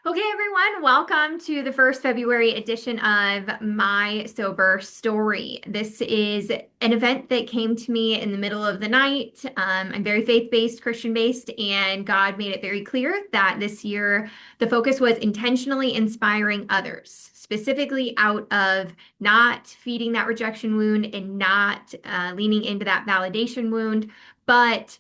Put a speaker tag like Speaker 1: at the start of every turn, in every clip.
Speaker 1: Okay, everyone, welcome to the first February edition of My Sober Story. This is an event that came to me in the middle of the night. I'm very faith-based, Christian-based, and God made it very clear that this year the focus was intentionally inspiring others, specifically out of not feeding that rejection wound and not leaning into that validation wound, but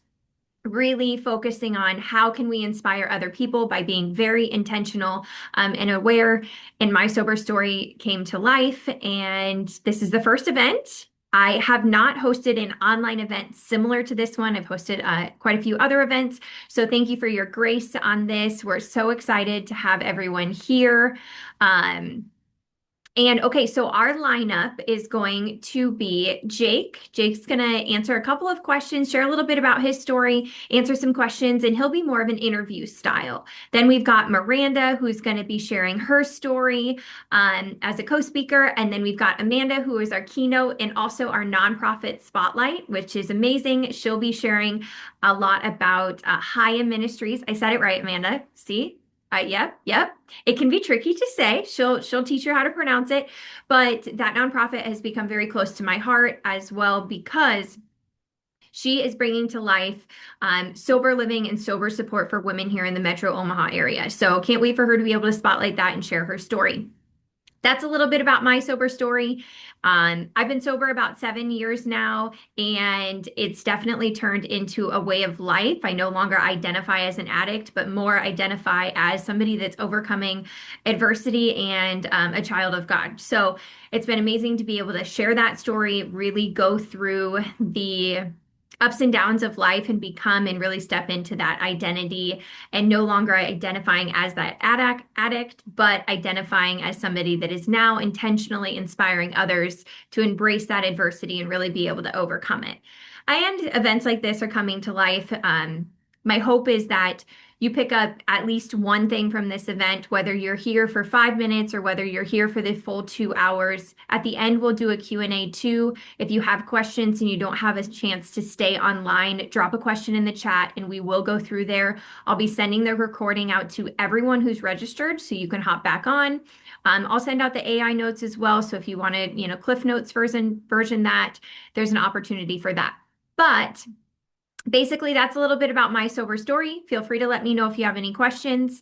Speaker 1: really focusing on how can we inspire other people by being very intentional and aware. And My Sober Story came to life, and this is the first event. I have not hosted an online event similar to this one. I've hosted quite a few other events. So thank you for your grace on this. We're so excited to have everyone here. Um, and okay, so our lineup is going to be Jake. Jake's going to answer a couple of questions, share a little bit about his story, answer some questions, and he'll be more of an interview style. Then we've got Miranda, who's going to be sharing her story as a co-speaker. And then we've got Amanda, who is our keynote and also our nonprofit spotlight, which is amazing. She'll be sharing a lot about Haya Ministries. I said it right, Amanda. See? Yep. It can be tricky to say. She'll teach you how to pronounce it, but that nonprofit has become very close to my heart as well because she is bringing to life sober living and sober support for women here in the Metro Omaha area. So can't wait for her to be able to spotlight that and share her story. That's a little bit about my sober story. I've been sober about 7 years now, and it's definitely turned into a way of life. I no longer identify as an addict, but more identify as somebody that's overcoming adversity and a child of God. So it's been amazing to be able to share that story, really go through the ups and downs of life and become and really step into that identity and no longer identifying as that addict, but identifying as somebody that is now intentionally inspiring others to embrace that adversity and really be able to overcome it. And events like this are coming to life. My hope is that you pick up at least one thing from this event, whether you're here for 5 minutes or whether you're here for the full 2 hours. At the end, we'll do a Q&A too. If you have questions and you don't have a chance to stay online, drop a question in the chat and we will go through there. I'll be sending the recording out to everyone who's registered so you can hop back on. I'll send out the AI notes as well. So if you want to, Cliff Notes version that, there's an opportunity for that. But basically, that's a little bit about my sober story. Feel free to let me know if you have any questions.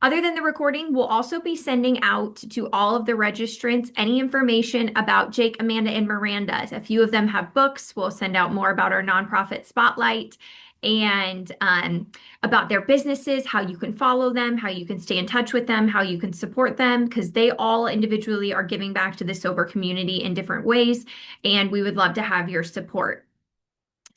Speaker 1: Other than the recording, we'll also be sending out to all of the registrants any information about Jake, Amanda, and Miranda. A few of them have books. We'll send out more about our nonprofit spotlight and about their businesses, how you can follow them, how you can stay in touch with them, how you can support them, because they all individually are giving back to the sober community in different ways, and we would love to have your support.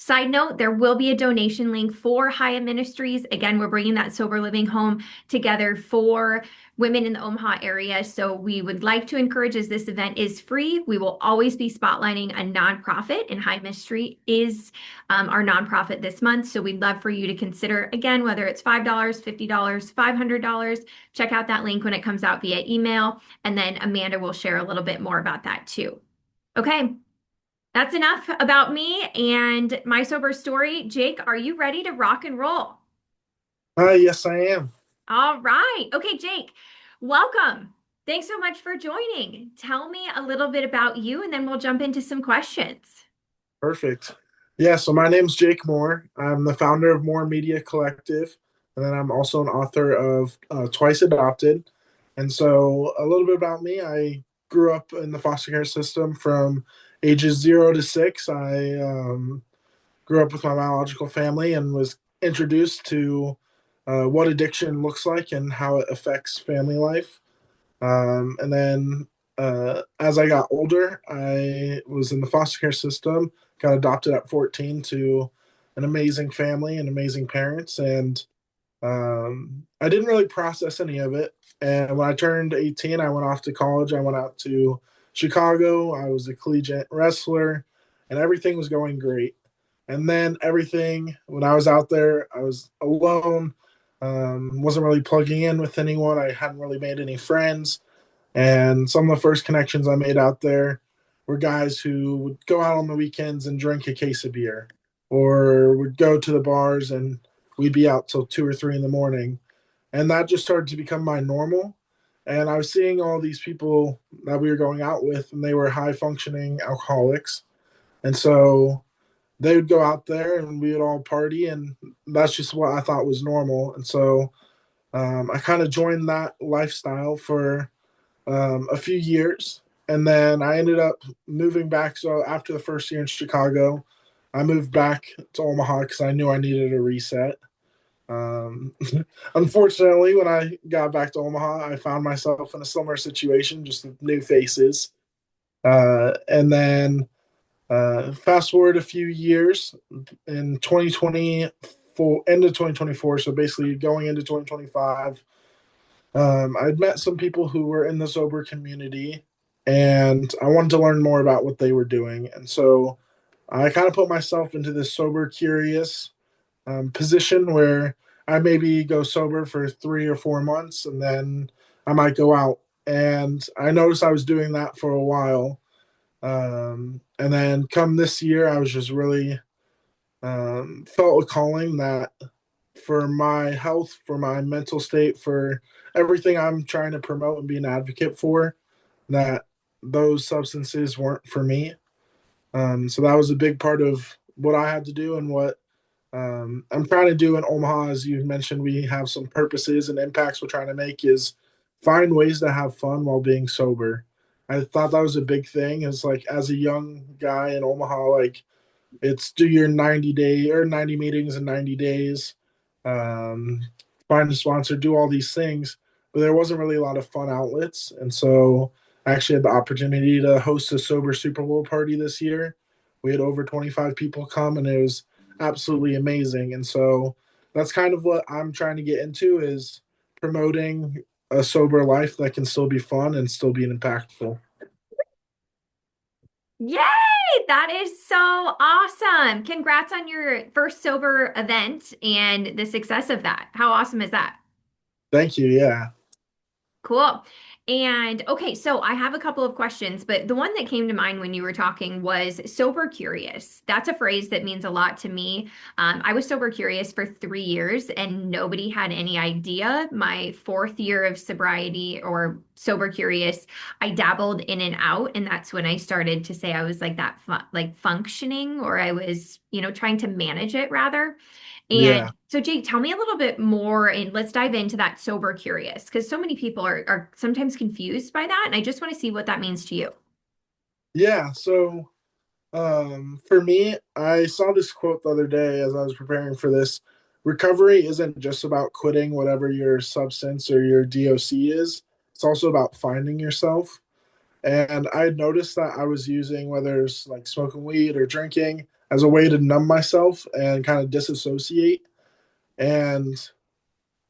Speaker 1: Side note, there will be a donation link for Haya Ministries. Again, we're bringing that sober living home together for women in the Omaha area. So we would like to encourage, as this event is free, we will always be spotlighting a nonprofit, and Haya Ministry is our nonprofit this month. So we'd love for you to consider, again, whether it's $5, $50, $500, check out that link when it comes out via email. And then Amanda will share a little bit more about that too. Okay. That's enough about me and my sober story. Jake, are you ready to rock and roll?
Speaker 2: Yes, I am.
Speaker 1: All right. Okay, Jake, welcome. Thanks so much for joining. Tell me a little bit about you, and then we'll jump into some questions.
Speaker 2: Perfect. Yeah, so my name's Jake Moore. I'm the founder of Moore Media Collective, and then I'm also an author of Twice Adopted. And so, a little bit about me, I grew up in the foster care system from ages 0 to 6. I grew up with my biological family and was introduced to what addiction looks like and how it affects family life. And then as I got older, I was in the foster care system, got adopted at 14 to an amazing family and amazing parents. And I didn't really process any of it. And when I turned 18, I went off to college. I went out to Chicago. I was a collegiate wrestler, and everything was going great. And then everything, when I was out there, I was alone, wasn't really plugging in with anyone. I hadn't really made any friends. And some of the first connections I made out there were guys who would go out on the weekends and drink a case of beer, or would go to the bars and we'd be out till 2 or 3 in the morning. and that just started to become my normal. And I was seeing all these people that we were going out with, and they were high functioning alcoholics, and so they would go out there and we would all party, and that's just what I thought was normal. And so I kind of joined that lifestyle for a few years, and then I ended up moving back. So after the first year in Chicago, I moved back to Omaha because I knew I needed a reset. Um, Unfortunately, when I got back to Omaha, I found myself in a similar situation, just with new faces. And then fast forward a few years in 2024, end of 2024. So basically going into 2025, I'd met some people who were in the sober community, and I wanted to learn more about what they were doing. And so I kind of put myself into this sober curious position where I maybe go sober for 3 or 4 months, and then I might go out. And I noticed I was doing that for a while. And then come this year, I was just really felt a calling that for my health, for my mental state, for everything I'm trying to promote and be an advocate for, that those substances weren't for me. So that was a big part of what I had to do and what I'm trying to do in Omaha. As you mentioned, we have some purposes and impacts we're trying to make is find ways to have fun while being sober. I thought that was a big thing. Is like as a young guy in Omaha, like it's do your 90 day or 90 meetings in 90 days, um, find a sponsor, do all these things, but there wasn't really a lot of fun outlets. And so I actually had the opportunity to host a sober Super Bowl party this year. We had over 25 people come, and it was absolutely amazing. And so that's kind of what I'm trying to get into is promoting a sober life that can still be fun and still be impactful.
Speaker 1: Yay! That is so awesome. Congrats on your first sober event and the success of that. How awesome is that?
Speaker 2: Thank you. Yeah.
Speaker 1: Cool. And okay, so I have a couple of questions, but the one that came to mind when you were talking was sober curious. That's a phrase that means a lot to me. I was sober curious for 3 years and nobody had any idea. My fourth year of sobriety or sober curious, I dabbled in and out, and that's when I started to say I was like that, like functioning, or I was, trying to manage it rather.
Speaker 2: Yeah.
Speaker 1: And so, Jake, tell me a little bit more, and let's dive into that sober curious, because so many people are sometimes confused by that, and I just want to see what that means to you.
Speaker 2: Yeah. So for me, I saw this quote the other day as I was preparing for this. Recovery isn't just about quitting whatever your substance or your DOC is. It's also about finding yourself. And I noticed that I was using whether it's like smoking weed or drinking as a way to numb myself and kind of disassociate. And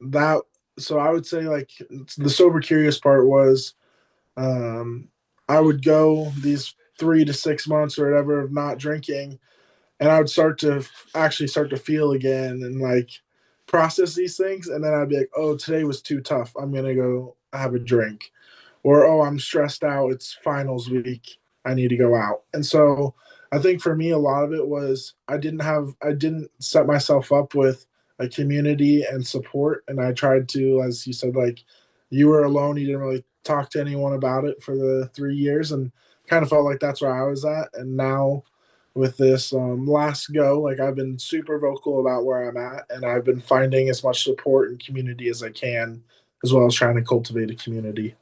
Speaker 2: that, so I would say like the sober curious part was um, I would go these 3 to 6 months or whatever of not drinking, and I would start to actually start to feel again and like process these things. And then I'd be like, oh, today was too tough. I'm going to go have a drink. Or, oh, I'm stressed out. It's finals week. I need to go out. And so I think for me, a lot of it was I didn't set myself up with a community and support. And I tried to, as you said, like you were alone. You didn't really talk to anyone about it for the 3 years, and kind of felt like that's where I was at. And now with this last go, like I've been super vocal about where I'm at, and I've been finding as much support and community as I can, as well as trying to cultivate a community.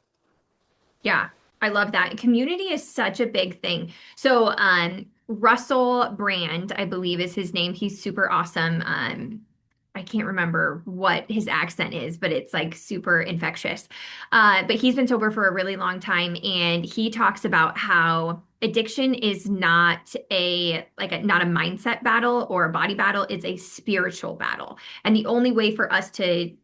Speaker 1: Yeah, I love that. Community is such a big thing. So, Russell Brand, I believe is his name. He's super awesome. I can't remember what his accent is, but it's like super infectious. But he's been sober for a really long time, and he talks about how addiction is not not a mindset battle or a body battle, it's a spiritual battle. And the only way for us to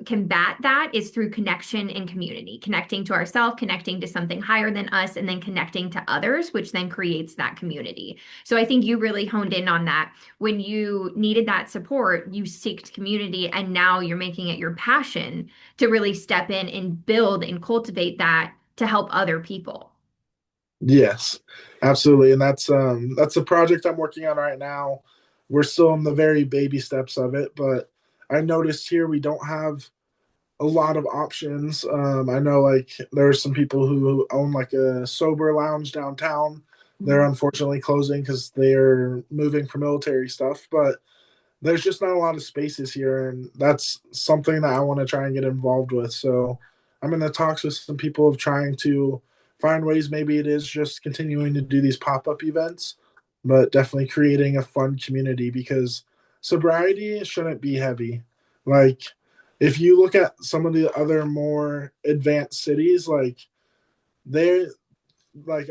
Speaker 1: combat that is through connection and community, connecting to ourselves, connecting to something higher than us, and then connecting to others, which then creates that community. So I think you really honed in on that. When you needed that support, you seeked community, and now you're making it your passion to really step in and build and cultivate that to help other people.
Speaker 2: Yes, absolutely. And that's a project I'm working on right now. We're still in the very baby steps of it, but I noticed here we don't have a lot of options. I know like there are some people who own like a sober lounge downtown. They're unfortunately closing because they're moving for military stuff, but there's just not a lot of spaces here, and that's something that I want to try and get involved with. So I'm in the talks with some people of trying to find ways. Maybe it is just continuing to do these pop-up events, but definitely creating a fun community because sobriety shouldn't be heavy. Like if you look at some of the other more advanced cities, like they're like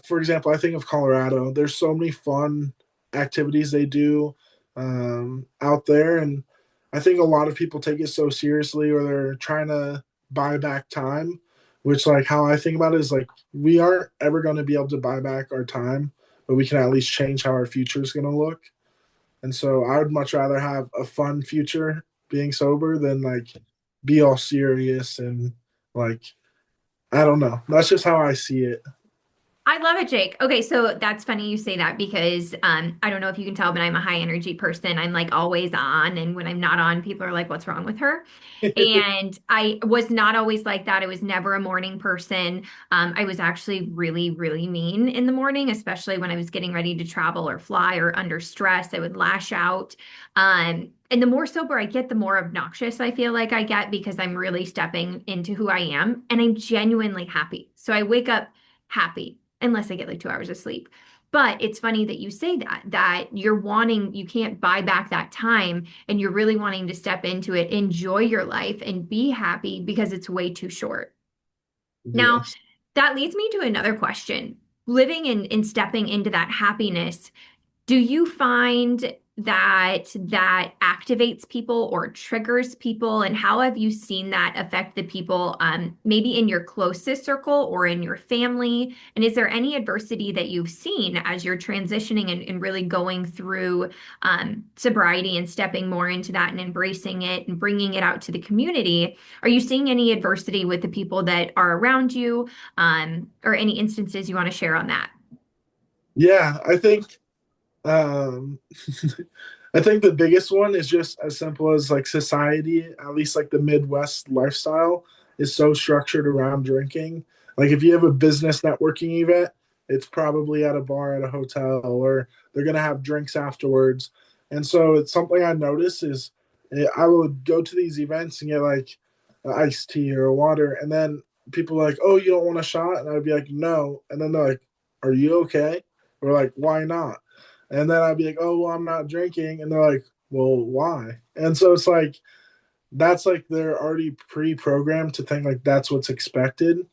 Speaker 2: for example, I think of Colorado. There's so many fun activities they do out there, and I think a lot of people take it so seriously, or they're trying to buy back time. Which, like, how I think about it is like we aren't ever going to be able to buy back our time, but we can at least change how our future is going to look. And so, I would much rather have a fun future being sober than like be all serious and like I don't know. That's just how I see it.
Speaker 1: I love it, Jake. Okay, so that's funny you say that because I don't know if you can tell, but I'm a high energy person. I'm like always on, and when I'm not on, people are like, "What's wrong with her?" And I was not always like that. I was never a morning person. I was actually really, really mean in the morning, especially when I was getting ready to travel or fly or under stress. I would lash out. And the more sober I get, the more obnoxious I feel like I get because I'm really stepping into who I am and I'm genuinely happy. So I wake up happy unless I get like 2 hours of sleep. But it's funny that you say that you're wanting, you can't buy back that time and you're really wanting to step into it, enjoy your life and be happy because it's way too short. Now,
Speaker 2: Yes.
Speaker 1: that leads me to another question. Living and stepping into that happiness, do you find that activates people or triggers people? And how have you seen that affect the people, maybe in your closest circle or in your family? And is there any adversity that you've seen as you're transitioning and really going through sobriety and stepping more into that and embracing it and bringing it out to the community? Are you seeing any adversity with the people that are around you, or any instances you want to share on that?
Speaker 2: Yeah, I think um I think the biggest one is just as simple as like society, at least like the Midwest lifestyle is so structured around drinking. Like if you have a business networking event, it's probably at a bar at a hotel or they're going to have drinks afterwards. And so it's something I notice is I would go to these events and get like iced tea or water and then people are like, "Oh, you don't want a shot?" And I'd be like, "No." And then they're like, "Are you okay?" We're like, "Why not?" And then I'd be like, "Oh, well, I'm not drinking." And they're like, "Well, why?" And so it's like, that's like they're already pre programmed to think like that's what's expected.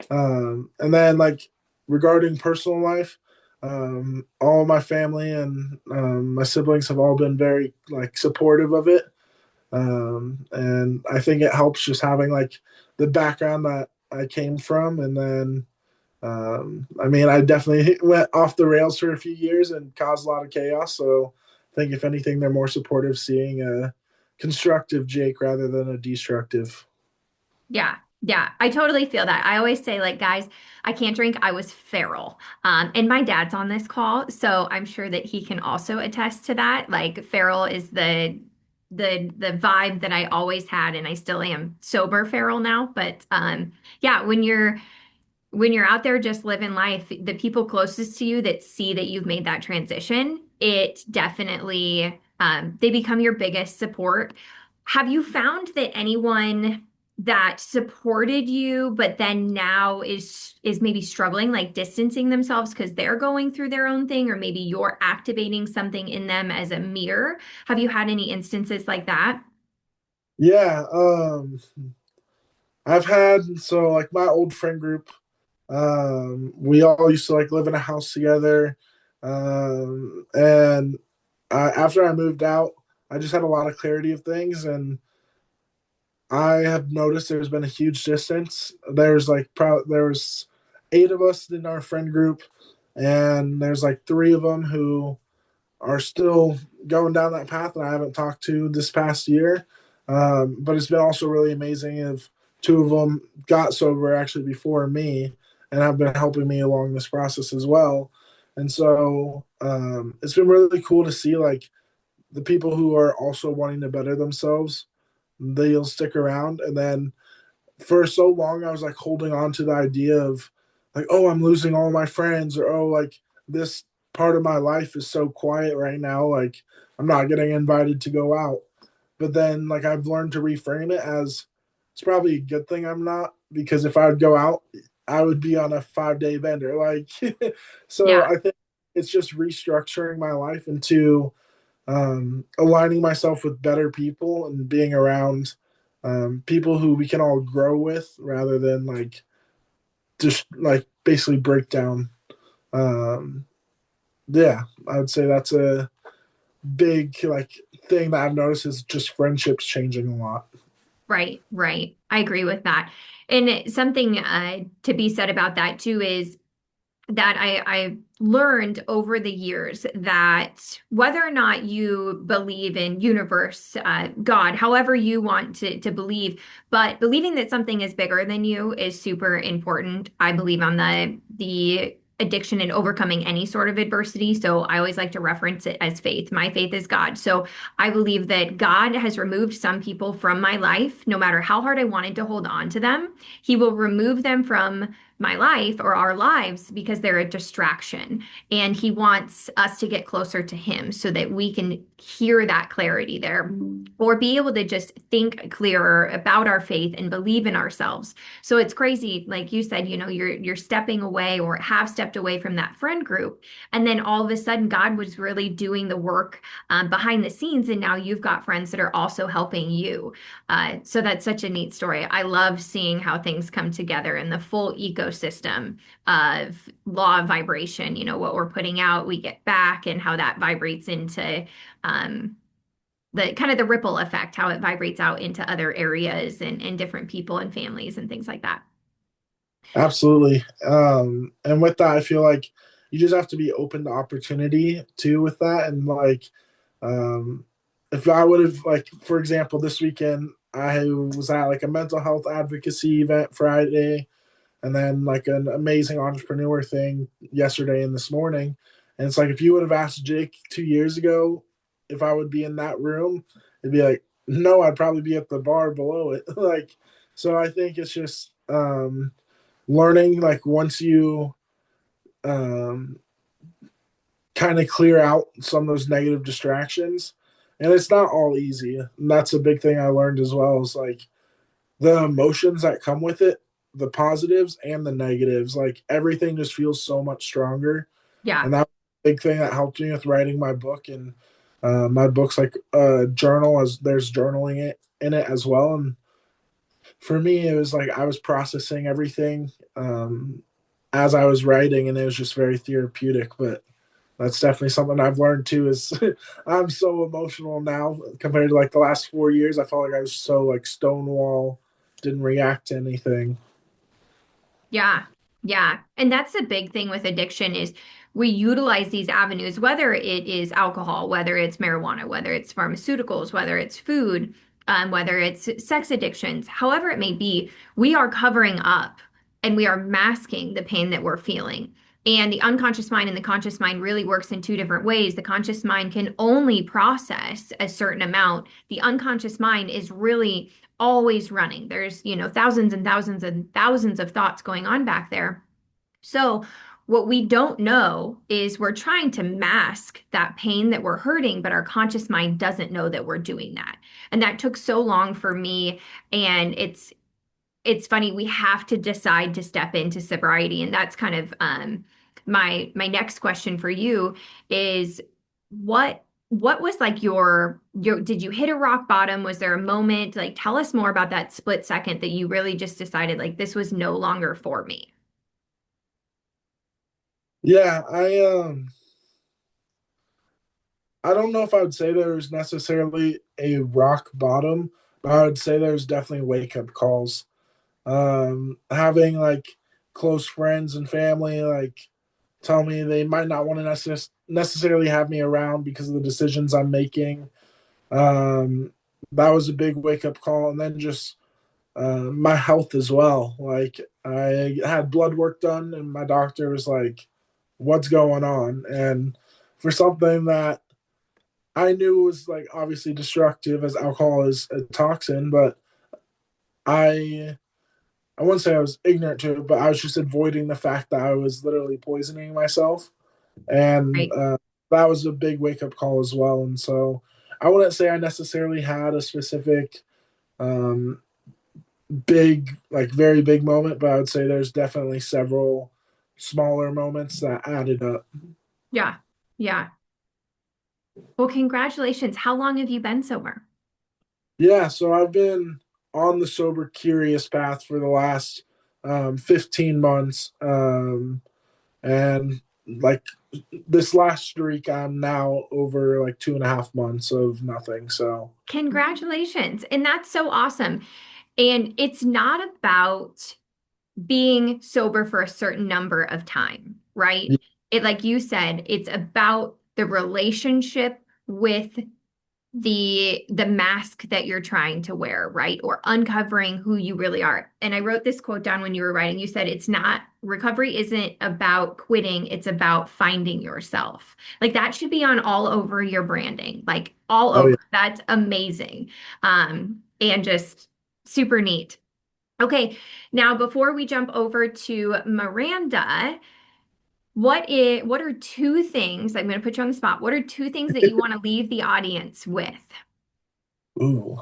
Speaker 2: And then, like, regarding personal life, all my family and my siblings have all been very like supportive of it. And I think it helps just having like the background that I came from. And then I mean, I definitely went off the rails for a few years and caused a lot of chaos. So I think, if anything, they're more supportive seeing a constructive Jake rather than a destructive.
Speaker 1: Yeah, yeah, I totally feel that. I always say, like, guys, I can't drink. I was feral. And my dad's on this call, so I'm sure that he can also attest to that. Like, feral is the vibe that I always had, and I still am sober feral now. But yeah, when you're out there just living life, the people closest to you that see that you've made that transition, it definitely they become your biggest support. Have you found that anyone that supported you, but then now is maybe struggling, like distancing themselves because they're going through their own thing, or maybe you're activating something in them as a mirror? Have you had any instances like that?
Speaker 2: Yeah, I've had so like my old friend group. We all used to like live in a house together, and after I moved out, I just had a lot of clarity of things, and I have noticed there's been a huge distance. There's like there was 8 of us in our friend group, and there's like 3 of them who are still going down that path, and I haven't talked to this past year. But it's been also really amazing if 2 of them got sober actually before me, and have been helping me along this process as well. And so it's been really cool to see like the people who are also wanting to better themselves they'll stick around. And then for so long, I was like holding on to the idea of like, oh, I'm losing all my friends, or oh, like this part of my life is so quiet right now. Like I'm not getting invited to go out. But then like I've learned to reframe it as it's probably a good thing I'm not, because if I would go out, I would be on a 5 day bender. Like, so
Speaker 1: Yeah,
Speaker 2: I think it's just restructuring my life into aligning myself with better people and being around people who we can all grow with rather than like just like basically break down. Um, yeah, I would say that's a big like thing that I've noticed is just friendships changing a lot.
Speaker 1: right, right. I agree with that. And something to be said about that too is that I learned over the years that whether or not you believe in universe, God, however you want to believe, but believing that something is bigger than you is super important. I believe on the addiction and overcoming any sort of adversity. So I always like to reference it as faith. My faith is God. So I believe that God has removed some people from my life, no matter how hard I wanted to hold on to them. He will remove them from my life or our lives because they're a distraction. And he wants us to get closer to him so that we can hear that clarity there or be able to just think clearer about our faith and believe in ourselves. So it's crazy, like you said, you're stepping away or have stepped away from that friend group. And then all of a sudden, God was really doing the work behind the scenes. And now you've got friends that are also helping you. So that's such a neat story. I love seeing how things come together in the full ecosystem of law of vibration. What we're putting out, we get back, and how that vibrates into um, the kind of the ripple effect, how it vibrates out into other areas and different people and families and things like that.
Speaker 2: Absolutely. And with that, I feel like you just have to be open to opportunity too with that. And like, um, if I would have, like, for example, this weekend, I was at like a mental health advocacy event Friday, and then like an amazing entrepreneur thing yesterday and this morning. And it's like, if you would have asked Jake 2 years ago if I would be in that room, it'd be like, no, I'd probably be at the bar below it. Like, so I think it's just, learning like once you um, kind of clear out some of those negative distractions, and it's not all easy, and that's a big thing I learned as well, is like the emotions that come with it, the positives and the negatives, like everything just feels so much stronger.
Speaker 1: Yeah.
Speaker 2: And that was a big thing that helped me with writing my book. And my book's like a journal, as there's journaling it in it as well. And for me, it was like I was processing everything as I was writing, and it was just very therapeutic. But that's definitely something I've learned too. Is I'm so emotional now compared to like the last 4 years. I felt like I was so like stonewall, didn't react to anything.
Speaker 1: Yeah. Yeah. And that's the big thing with addiction is we utilize these avenues, whether it is alcohol, whether it's marijuana, whether it's pharmaceuticals, whether it's food, whether it's sex addictions, however it may be, we are covering up and we are masking the pain that we're feeling. And the unconscious mind and the conscious mind really works in two different ways. The conscious mind can only process a certain amount. The unconscious mind is really always running. There's, thousands and thousands and thousands of thoughts going on back there. So, what we don't know is we're trying to mask that pain that we're hurting, but our conscious mind doesn't know that we're doing that. And that took so long for me. And it's funny, we have to decide to step into sobriety. And that's kind of my next question for you is what was like your did you hit a rock bottom? Was there a moment? Like tell us more about that split second that you really just decided like this was no longer for me.
Speaker 2: Yeah, I don't know if I would say there's necessarily a rock bottom, but I would say there's definitely wake up calls. Having like close friends and family like tell me they might not want to necessarily have me around because of the decisions I'm making. Um, that was a big wake up call, and then just my health as well. Like I had blood work done, and my doctor was like, "What's going on?" And for something that I knew it was like obviously destructive as alcohol is a toxin, but I I wouldn't say I was ignorant to it, but I was just avoiding the fact that I was literally poisoning myself, and
Speaker 1: Right.
Speaker 2: that was a big wake up call as well. And so I wouldn't say I necessarily had a specific um, big, like very big moment, but I would say there's definitely several smaller moments that added up.
Speaker 1: Yeah. Yeah. Well, congratulations. How long have you been sober?
Speaker 2: Yeah, so I've been on the sober curious path for the last 15 months. And like this last streak, I'm now over like 2.5 months of nothing. So,
Speaker 1: Congratulations. And that's so awesome. And it's not about being sober for a certain number of time, right? It, like you said, it's about the relationship with the mask that you're trying to wear, right? Or uncovering who you really are. And I wrote this quote down when you were writing. You said it's not recovery isn't about quitting, it's about finding yourself. Like that should be on all over your branding, like all
Speaker 2: oh
Speaker 1: over.
Speaker 2: yeah.
Speaker 1: That's amazing. And just super neat. Okay, now before we jump over to Miranda, what are two things, I'm going to put you on the spot. What are two things that you want to leave the audience with?
Speaker 2: Ooh.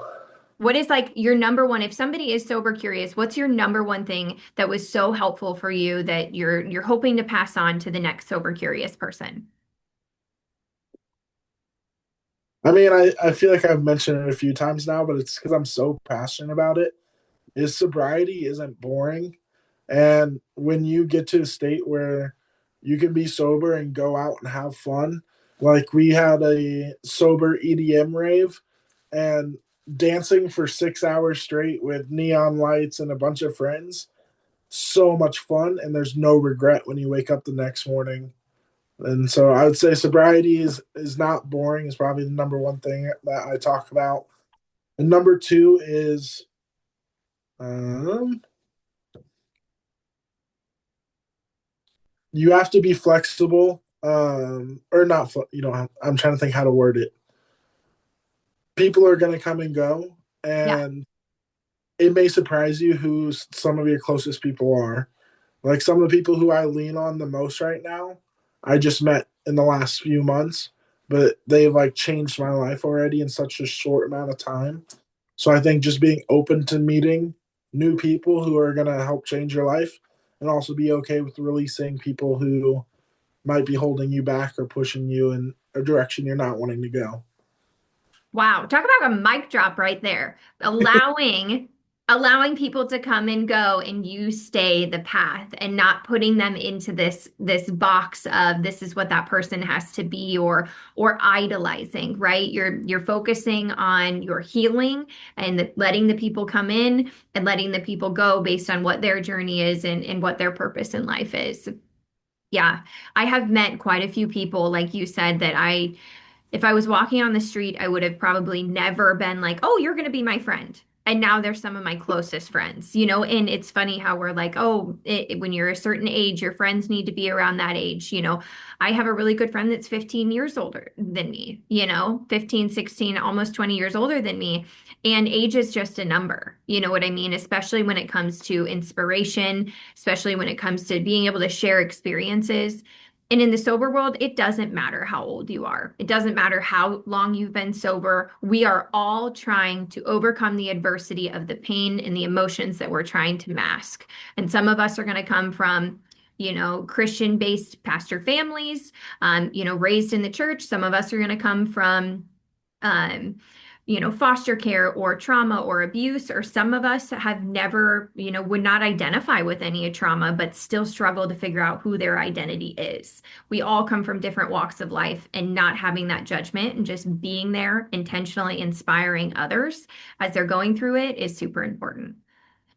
Speaker 1: What is like your number one, if somebody is sober curious, what's your number one thing that was so helpful for you that you're hoping to pass on to the next sober curious person?
Speaker 2: I mean, I feel like I've mentioned it a few times now, but it's because I'm so passionate about it. Is sobriety isn't boring. And when you get to a state where you can be sober and go out and have fun, like we had a sober EDM rave and dancing for 6 hours straight with neon lights and a bunch of friends, so much fun. And there's no regret when you wake up the next morning. And so I would say sobriety is not boring. Is probably the number one thing that I talk about. And number two is um, you have to be flexible, or not. I'm trying to think how to word it. People are going to come and go,
Speaker 1: Yeah.
Speaker 2: and it may surprise you who some of your closest people are. Like some of the people who I lean on the most right now, I just met in the last few months, but they've like changed my life already in such a short amount of time. So I think just being open to meeting new people who are going to help change your life, and also be okay with releasing people who might be holding you back or pushing you in a direction you're not wanting to go.
Speaker 1: Wow, talk about a mic drop right there. Allowing people to come and go and you stay the path and not putting them into this box of this is what that person has to be or idolizing, right? You're focusing on your healing and letting the people come in and letting the people go based on what their journey is and what their purpose in life is. Yeah, I have met quite a few people, like you said, that if I was walking on the street, I would have probably never been like, oh, you're going to be my friend. And now they're some of my closest friends, you know? And it's funny how we're like, oh, when you're a certain age, your friends need to be around that age. You know, I have a really good friend that's 15 years older than me, 15, 16, almost 20 years older than me. And age is just a number, you know what I mean? Especially when it comes to inspiration, especially when it comes to being able to share experiences. And in the sober world, it doesn't matter how old you are. It doesn't matter how long you've been sober. We are all trying to overcome the adversity of the pain and the emotions that we're trying to mask. And some of us are going to come from, Christian-based pastor families, raised in the church. Some of us are going to come from, um, foster care or trauma or abuse, or some of us have never, would not identify with any trauma, but still struggle to figure out who their identity is. We all come from different walks of life, and not having that judgment and just being there intentionally inspiring others as they're going through it is super important.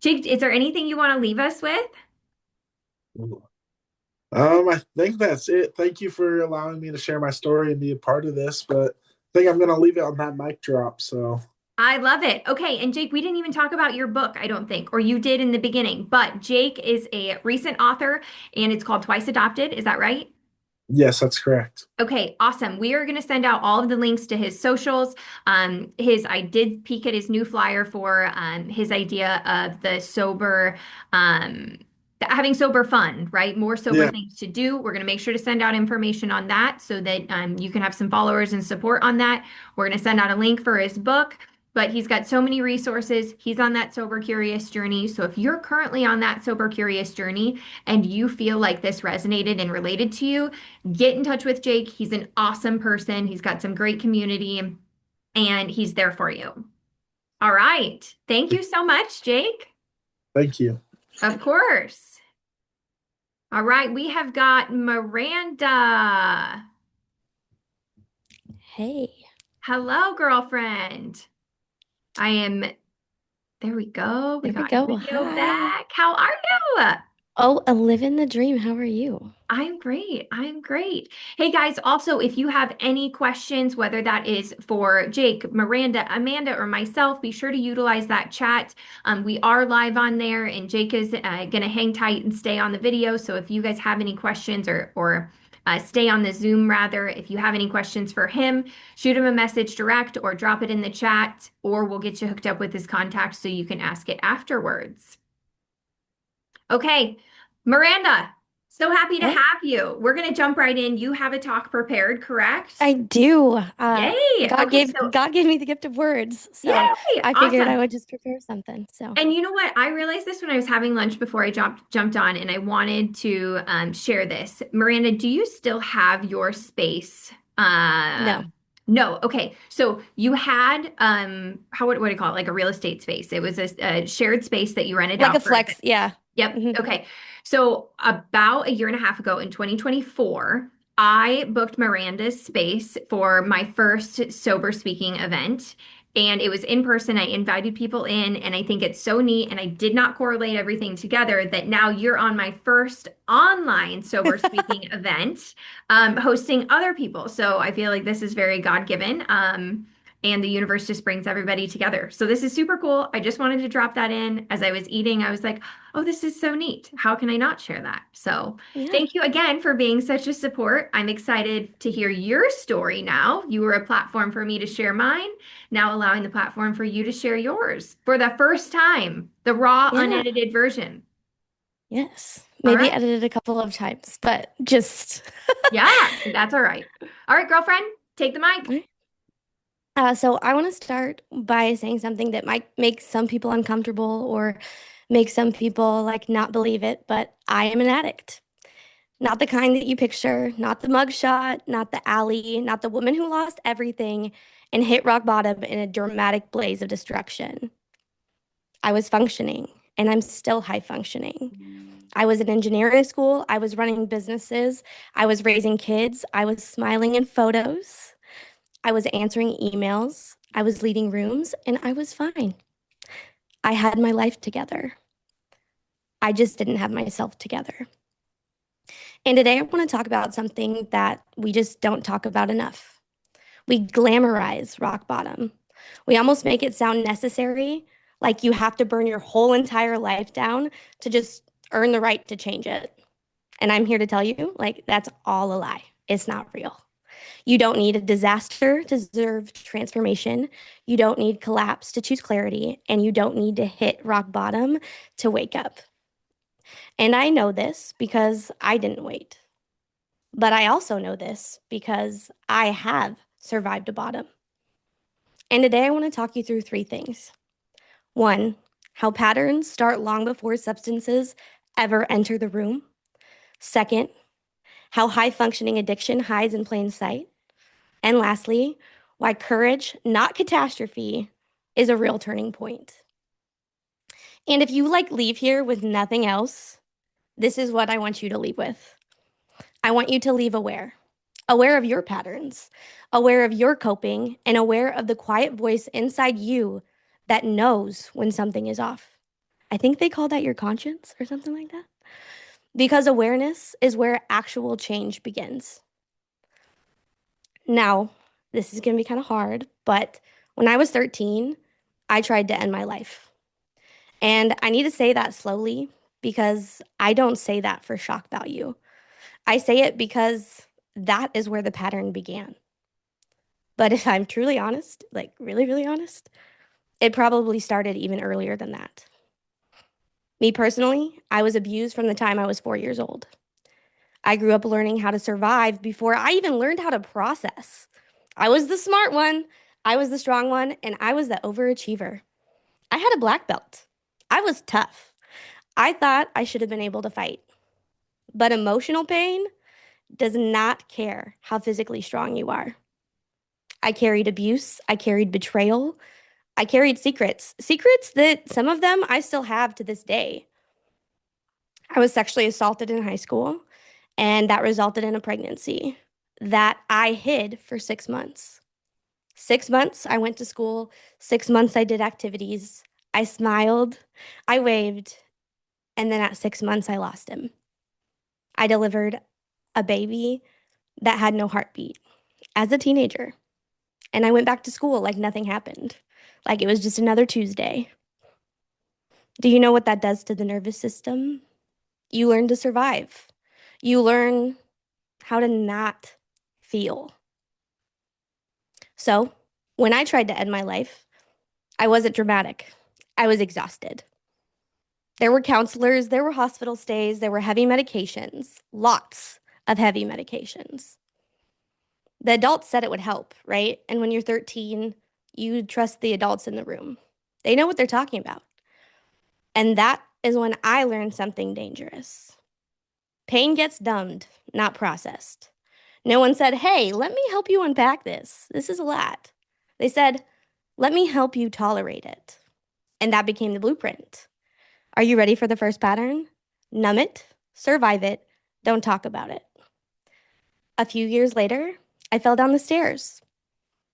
Speaker 1: Jake, is there anything you want to leave us with?
Speaker 2: I think that's it. Thank you for allowing me to share my story and be a part of this, but I think I'm going to leave it on that mic drop. So,
Speaker 1: I love it. Okay, and Jake, we didn't even talk about your book, I don't think, or you did in the beginning, but Jake is a recent author and it's called Twice Adopted. Is that right?
Speaker 2: Yes, that's correct.
Speaker 1: Okay, awesome. We are going to send out all of the links to his socials. I did peek at his new flyer for his idea of the sober, um, having sober fun, right? More sober
Speaker 2: Yeah.
Speaker 1: things to do. We're going to make sure to send out information on that so that you can have some followers and support on that. We're going to send out a link for his book. But he's got so many resources. He's on that sober curious journey. So if you're currently on that sober curious journey and you feel like this resonated and related to you, get in touch with Jake. He's an awesome person. He's got some great community and he's there for you. All right. Thank you so much, Jake.
Speaker 2: Thank you.
Speaker 1: Of course. All right. We have got Miranda.
Speaker 3: Hey,
Speaker 1: Hello, girlfriend. I am, there we go. We
Speaker 3: there we
Speaker 1: got
Speaker 3: go.
Speaker 1: video
Speaker 3: Hi.
Speaker 1: back. How are you?
Speaker 3: Oh, living the dream. How are you?
Speaker 1: I'm great. I'm great. Hey guys, also, if you have any questions, whether that is for Jake, Miranda, Amanda, or myself, be sure to utilize that chat. We are live on there, and Jake is going to hang tight and stay on the video. So if you guys have any questions or stay on the Zoom rather, if you have any questions for him, shoot him a message direct or drop it in the chat, or we'll get you hooked up with his contact so you can ask it afterwards. Okay, Miranda, so happy to
Speaker 3: Hey,
Speaker 1: have you. We're going to jump right in. You have a talk prepared, correct?
Speaker 3: I do.
Speaker 1: Yay. Okay, so
Speaker 3: God gave me the gift of words, so
Speaker 1: yay.
Speaker 3: I figured I
Speaker 1: Awesome.
Speaker 3: would just prepare something. So
Speaker 1: And you know what? I realized this when I was having lunch before I jumped on, and I wanted to share this. Miranda, do you still have your space?
Speaker 3: no,
Speaker 1: No. Okay. So you had what do you call it? Like a real estate space. It was a shared space that you rented
Speaker 3: like a
Speaker 1: out for a bit.
Speaker 3: flex. Yeah.
Speaker 1: Yep.
Speaker 3: Hmm.
Speaker 1: Okay. So about a year and a half ago in 2024, I booked Miranda's space for my first sober speaking event. And it was in person. I invited people in, and I think it's so neat. And I did not correlate everything together that now you're on my first online sober speaking event, hosting other people. So I feel like this is very God-given. And the universe just brings everybody together. So this is super cool. I just wanted to drop that in. As I was eating, I was like, oh, this is so neat. How can I not share that? So
Speaker 3: Yeah.
Speaker 1: thank you again for being such a support. I'm excited to hear your story now. You were a platform for me to share mine, now allowing the platform for you to share yours for the first time, the raw,
Speaker 3: Yeah.
Speaker 1: unedited version.
Speaker 3: Yes.
Speaker 1: All
Speaker 3: Maybe
Speaker 1: right.
Speaker 3: edited a couple of times, but just.
Speaker 1: Yeah, that's all right. All right, girlfriend, take the mic.
Speaker 3: Right. So I want to start by saying something that might make some people uncomfortable or make some people like not believe it, but I am an addict. Not the kind that you picture, not the mugshot, not the alley, not the woman who lost everything and hit rock bottom in a dramatic blaze of destruction. I was functioning, and I'm still high functioning. I was an engineer in school, I was running businesses, I was raising kids, I was smiling in photos, I was answering emails, I was leading rooms, and I was fine. I had my life together. I just didn't have myself together. And today I want to talk about something that we just don't talk about enough. We glamorize rock bottom. We almost make it sound necessary, like you have to burn your whole entire life down to just earn the right to change it. And I'm here to tell you, like, that's all a lie. It's not real. You don't need a disaster to deserve transformation. You don't need collapse to choose clarity. And you don't need to hit rock bottom to wake up. And I know this because I didn't wait. But I also know this because I have survived a bottom. And today I want to talk you through three things. One, how patterns start long before substances ever enter the room. Second, how high functioning addiction hides in plain sight. And lastly, why courage, not catastrophe, is a real turning point. And if you leave here with nothing else, this is what I want you to leave with. I want you to leave aware of your patterns, aware of your coping, and aware of the quiet voice inside you that knows when something is off. I think they call that your conscience or something like that. Because awareness is where actual change begins. Now, this is going to be kind of hard, but when I was 13, I tried to end my life. And I need to say that slowly because I don't say that for shock value. I say it because that is where the pattern began. But if I'm truly honest, like really, really honest, it probably started even earlier than that. Me personally, I was abused from the time I was 4 years old. I grew up learning how to survive before I even learned how to process. I was the smart one, I was the strong one, and I was the overachiever. I had a black belt. I was tough. I thought I should have been able to fight. But emotional pain does not care how physically strong you are. I carried abuse, I carried betrayal, I carried secrets that some of them I still have to this day. I was sexually assaulted in high school, and that resulted in a pregnancy that I hid for 6 months. 6 months I went to school, 6 months I did activities. I smiled, I waved, and then at 6 months I lost him. I delivered a baby that had no heartbeat as a teenager. And I went back to school like nothing happened, like it was just another Tuesday. Do you know what that does to the nervous system? You learn to survive. You learn how to not feel. So, when I tried to end my life, I wasn't dramatic. I was exhausted. There were counselors, there were hospital stays, there were heavy medications, lots of heavy medications. The adults said it would help, right? And when you're 13, you trust the adults in the room. They know what they're talking about. And that is when I learned something dangerous. Pain gets dumbed, not processed. No one said, hey, let me help you unpack this. This is a lot. They said, let me help you tolerate it. And that became the blueprint. Are you ready for the first pattern? Numb it, survive it, don't talk about it. A few years later, I fell down the stairs.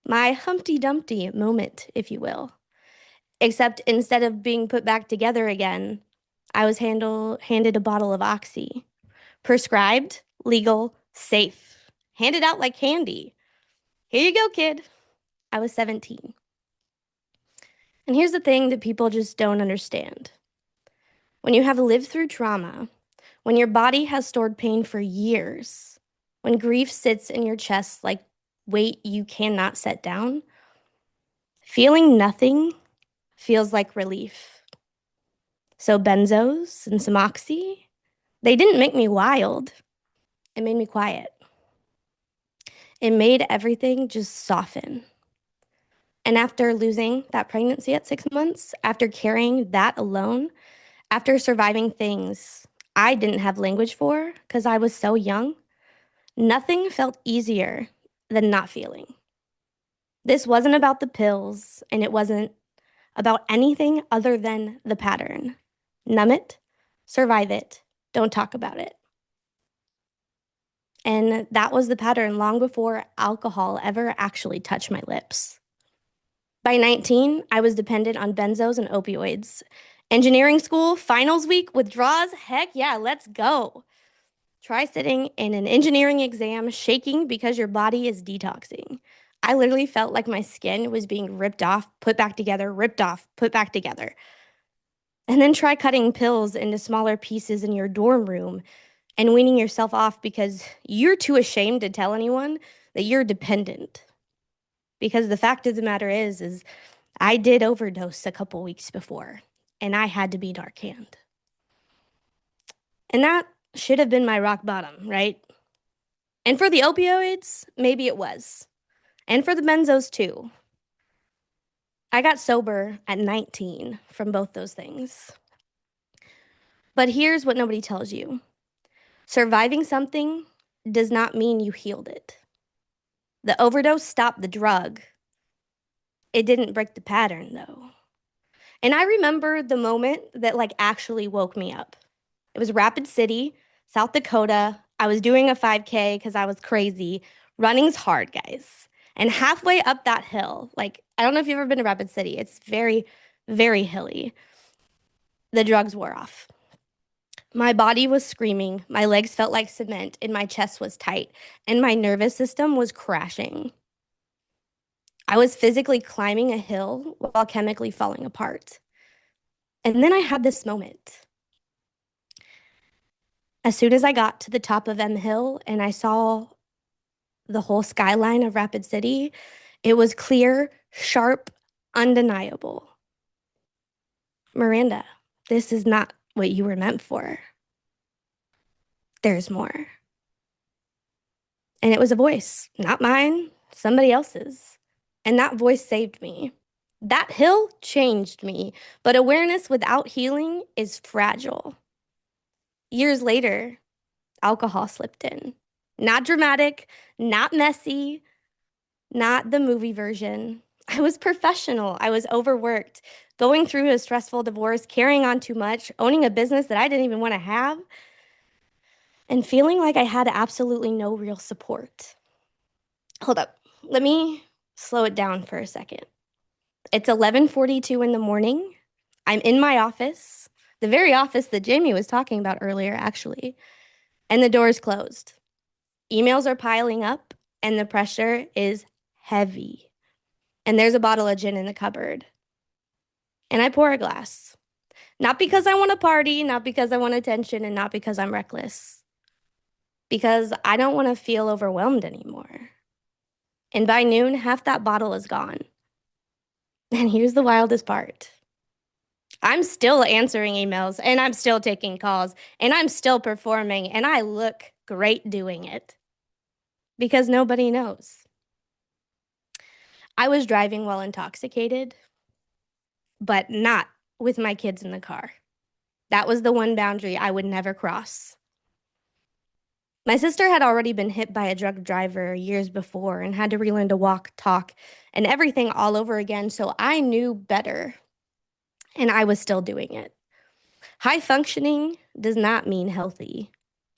Speaker 3: My Humpty Dumpty moment, if you will. Except instead of being put back together again, I was handed a bottle of Oxy. Prescribed, legal, safe. Handed out like candy. Here you go, kid. I was 17. And here's the thing that people just don't understand. When you have lived through trauma, when your body has stored pain for years, when grief sits in your chest like weight you cannot set down, feeling nothing feels like relief. So benzos and some oxy, they didn't make me wild. It made me quiet. It made everything just soften. And after losing that pregnancy at 6 months, after carrying that alone, after surviving things I didn't have language for because I was so young, nothing felt easier than not feeling. This wasn't about the pills, and it wasn't about anything other than the pattern. Numb it, survive it, don't talk about it. And that was the pattern long before alcohol ever actually touched my lips. By 19, I was dependent on benzos and opioids. Engineering school, finals week, withdrawals, heck yeah, let's go. Try sitting in an engineering exam shaking because your body is detoxing. I literally felt like my skin was being ripped off, put back together, ripped off, put back together. And then try cutting pills into smaller pieces in your dorm room and weaning yourself off because you're too ashamed to tell anyone that you're dependent. Because the fact of the matter is I did overdose a couple weeks before, and I had to be Narcan. And that should have been my rock bottom, right? And for the opioids, maybe it was. And for the benzos too. I got sober at 19 from both those things. But here's what nobody tells you. Surviving something does not mean you healed it. The overdose stopped the drug. It didn't break the pattern, though. And I remember the moment that actually woke me up. It was Rapid City, South Dakota. I was doing a 5K because I was crazy. Running's hard, guys. And halfway up that hill, I don't know if you've ever been to Rapid City. It's very, very hilly. The drugs wore off. My body was screaming, my legs felt like cement, and my chest was tight, and my nervous system was crashing. I was physically climbing a hill while chemically falling apart. And then I had this moment. As soon as I got to the top of M Hill and I saw the whole skyline of Rapid City. It was clear, sharp, undeniable. Miranda, this is not what you were meant for. There's more. And it was a voice, not mine, somebody else's. And that voice saved me. That hill changed me, but awareness without healing is fragile. Years later, alcohol slipped in. Not dramatic, not messy, not the movie version. I was professional. I was overworked, going through a stressful divorce, carrying on too much, owning a business that I didn't even want to have, and feeling like I had absolutely no real support. Hold up. Let me slow it down for a second. It's 11:42 in the morning. I'm in my office, the very office that Jamie was talking about earlier, actually, and the door is closed. Emails are piling up, and the pressure is heavy. And there's a bottle of gin in the cupboard. And I pour a glass. Not because I want to party, not because I want attention, and not because I'm reckless. Because I don't want to feel overwhelmed anymore. And by noon, half that bottle is gone. And here's the wildest part. I'm still answering emails, and I'm still taking calls, and I'm still performing, and I look great doing it. Because nobody knows. I was driving while intoxicated, but not with my kids in the car. That was the one boundary I would never cross. My sister had already been hit by a drunk driver years before and had to relearn to walk, talk, and everything all over again, so I knew better, and I was still doing it. High functioning does not mean healthy.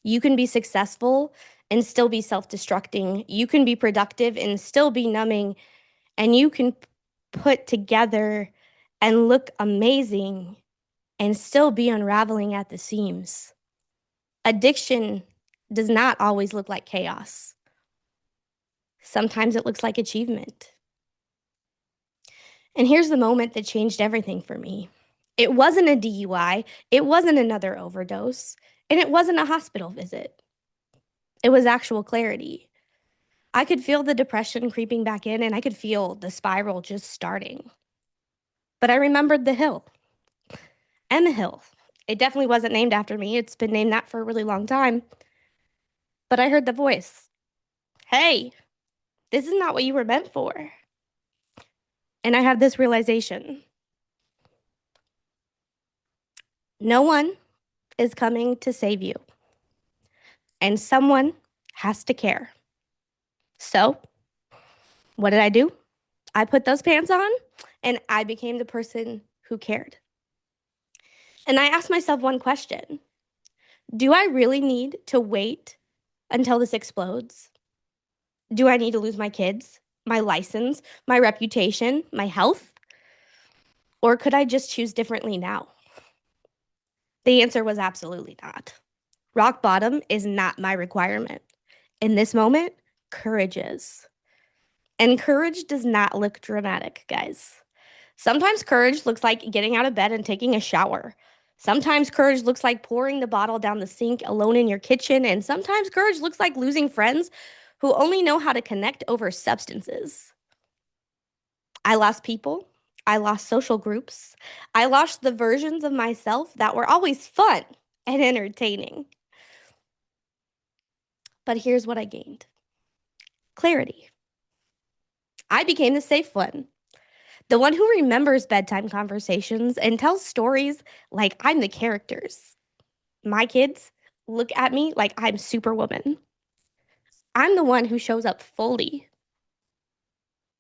Speaker 3: You can be successful and still be self-destructing. You can be productive and still be numbing, and you can put together and look amazing and still be unraveling at the seams. Addiction does not always look like chaos. Sometimes it looks like achievement. And here's the moment that changed everything for me. It wasn't a DUI, it wasn't another overdose, and it wasn't a hospital visit. It was actual clarity. I could feel the depression creeping back in, and I could feel the spiral just starting. But I remembered the hill. Emma Hill. It definitely wasn't named after me. It's been named that for a really long time. But I heard the voice. Hey, this is not what you were meant for. And I had this realization. No one is coming to save you. And someone has to care. So, what did I do? I put those pants on and I became the person who cared. And I asked myself one question. Do I really need to wait until this explodes? Do I need to lose my kids, my license, my reputation, my health? Or could I just choose differently now? The answer was absolutely not. Rock bottom is not my requirement. In this moment, courage is. And courage does not look dramatic, guys. Sometimes courage looks like getting out of bed and taking a shower. Sometimes courage looks like pouring the bottle down the sink alone in your kitchen. And sometimes courage looks like losing friends who only know how to connect over substances. I lost people. I lost social groups. I lost the versions of myself that were always fun and entertaining. But here's what I gained. Clarity. I became the safe one. The one who remembers bedtime conversations and tells stories like I'm the characters. My kids look at me like I'm Superwoman. I'm the one who shows up fully.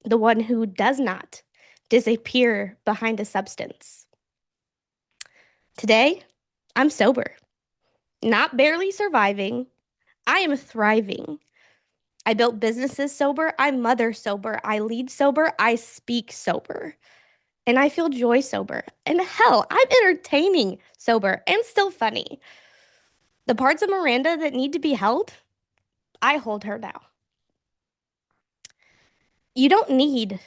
Speaker 3: The one who does not disappear behind a substance. Today, I'm sober. Not barely surviving. I am thriving. I built businesses sober. I mother sober. I lead sober. I speak sober. And I feel joy sober. And hell, I'm entertaining sober and still funny. The parts of Miranda that need to be held, I hold her now. You don't need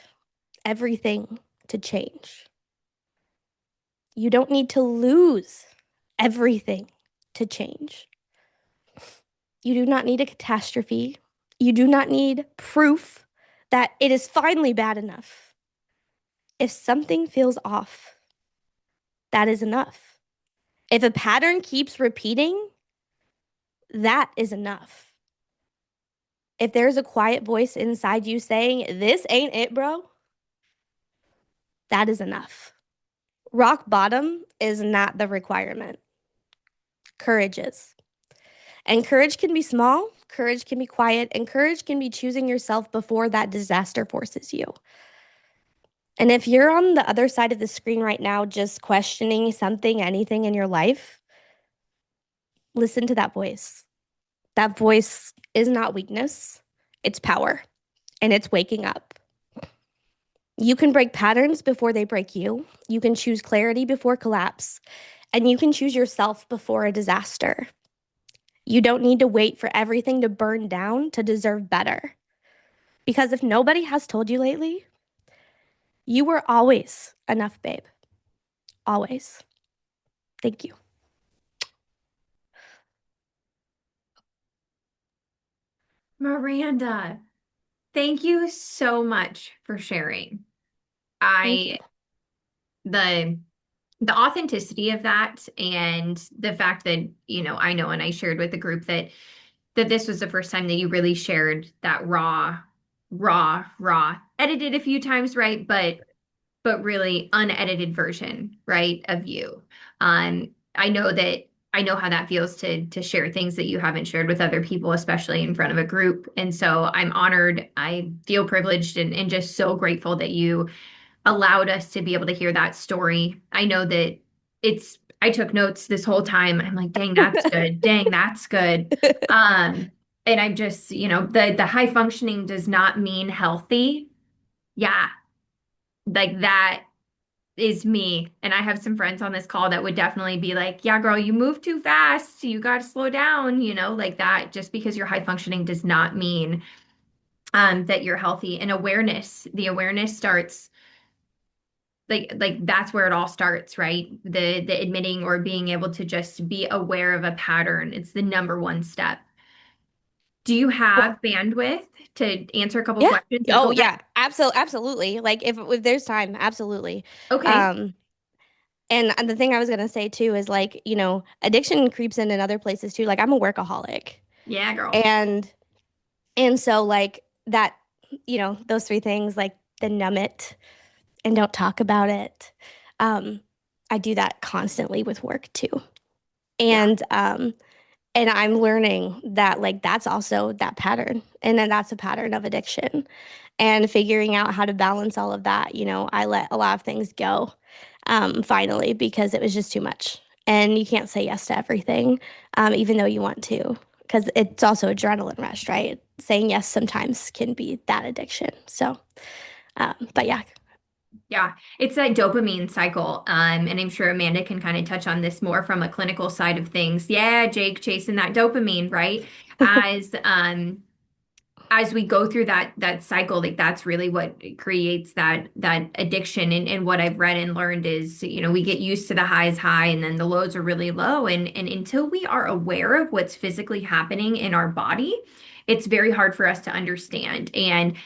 Speaker 3: everything to change. You don't need to lose everything to change. You do not need a catastrophe You do not need proof that it is finally bad enough. If something feels off, that is enough. If a pattern keeps repeating, that is enough. If there's a quiet voice inside you saying, this ain't it, bro, that is enough. Rock bottom is not the requirement. Courage is. And courage can be small, courage can be quiet, and courage can be choosing yourself before that disaster forces you. And if you're on the other side of the screen right now, just questioning something, anything in your life, listen to that voice. That voice is not weakness, it's power, and it's waking up. You can break patterns before they break you. You can choose clarity before collapse, and you can choose yourself before a disaster. You don't need to wait for everything to burn down to deserve better. Because if nobody has told you lately, you were always enough, babe. Always. Thank you.
Speaker 1: Miranda, thank you so much for sharing.
Speaker 3: Thank you.
Speaker 1: I the the authenticity of that and the fact that, I know and I shared with the group that this was the first time that you really shared that raw, edited a few times, right? But really unedited version, right, of you. I know that I know how that feels to share things that you haven't shared with other people, especially in front of a group. And so I'm honored. I feel privileged and just so grateful that you allowed us to be able to hear that story. I know that I took notes this whole time. I'm like, dang, that's good. Dang, that's good. Um, and I'm just, the high functioning does not mean healthy. Yeah, like that is me. And I have some friends on this call that would definitely be like, yeah, girl, you move too fast. You got to slow down, like that. Just because you're high functioning does not mean that you're healthy. And the awareness starts like that's where it all starts, right? The admitting or being able to just be aware of a pattern. It's the number one step. Do you
Speaker 3: Well,
Speaker 1: have bandwidth to answer a couple
Speaker 3: yeah.
Speaker 1: questions? Yeah, go
Speaker 3: Oh,
Speaker 1: ahead.
Speaker 3: yeah. Absolutely. Like if there's time, absolutely.
Speaker 1: Okay.
Speaker 3: Um, and the thing I was gonna say too is like, addiction creeps in other places too. Like I'm a workaholic.
Speaker 1: Yeah, girl.
Speaker 3: And so like that, those three things, like the numb it and don't talk about it. Um, I do that constantly with work too.
Speaker 1: Yeah.
Speaker 3: And and I'm learning that like that's also that pattern. And then that's a pattern of addiction. And figuring out how to balance all of that, I let a lot of things go finally because it was just too much. And you can't say yes to everything, even though you want to, because it's also adrenaline rush, right? Saying yes sometimes can be that addiction. So, but yeah.
Speaker 1: Yeah, it's that dopamine cycle. And I'm sure Amanda can kind of touch on this more from a clinical side of things. Yeah, Jake, chasing that dopamine, right? As as we go through that cycle, like that's really what creates that addiction. And what I've read and learned is, we get used to the highs high and then the lows are really low. And until we are aware of what's physically happening in our body, it's very hard for us to understand. And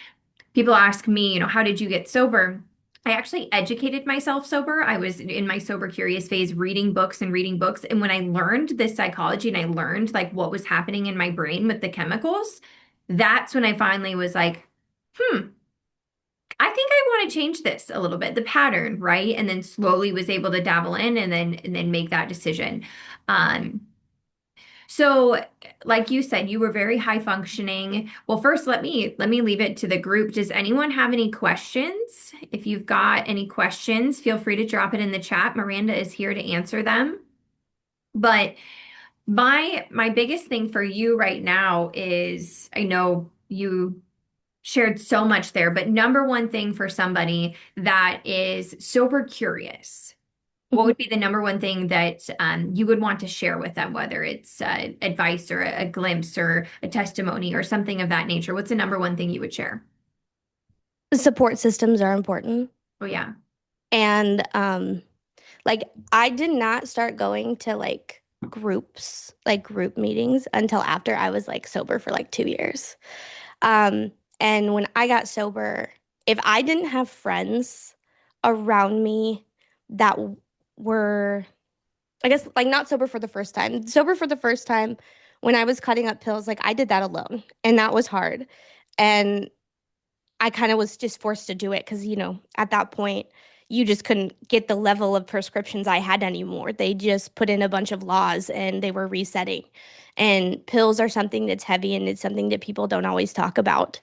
Speaker 1: people ask me, how did you get sober? I actually educated myself sober. I was in my sober curious phase reading books and reading books. And when I learned this psychology and I learned like what was happening in my brain with the chemicals, that's when I finally was like, I think I want to change this a little bit, the pattern, right? And then slowly was able to dabble in and then make that decision. Um, so, like you said, you were very high functioning. Well, first, let me leave it to the group. Does anyone have any questions? If you've got any questions, feel free to drop it in the chat. Miranda is here to answer them. But my biggest thing for you right now is I know you shared so much there, but number one thing for somebody that is sober curious, what would be the number one thing that you would want to share with them, whether it's advice or a glimpse or a testimony or something of that nature? What's the number one thing you would share?
Speaker 3: Support systems are important.
Speaker 1: Oh, yeah.
Speaker 3: And like I did not start going to like group meetings until after I was like sober for like 2 years. Um, and when I got sober, if I didn't have friends around me that were, I guess, like not sober for the first time, sober for the first time when I was cutting up pills, like I did that alone, and that was hard. And I kind of was just forced to do it because, at that point, you just couldn't get the level of prescriptions I had anymore. They just put in a bunch of laws and they were resetting. And pills are something that's heavy and it's something that people don't always talk about.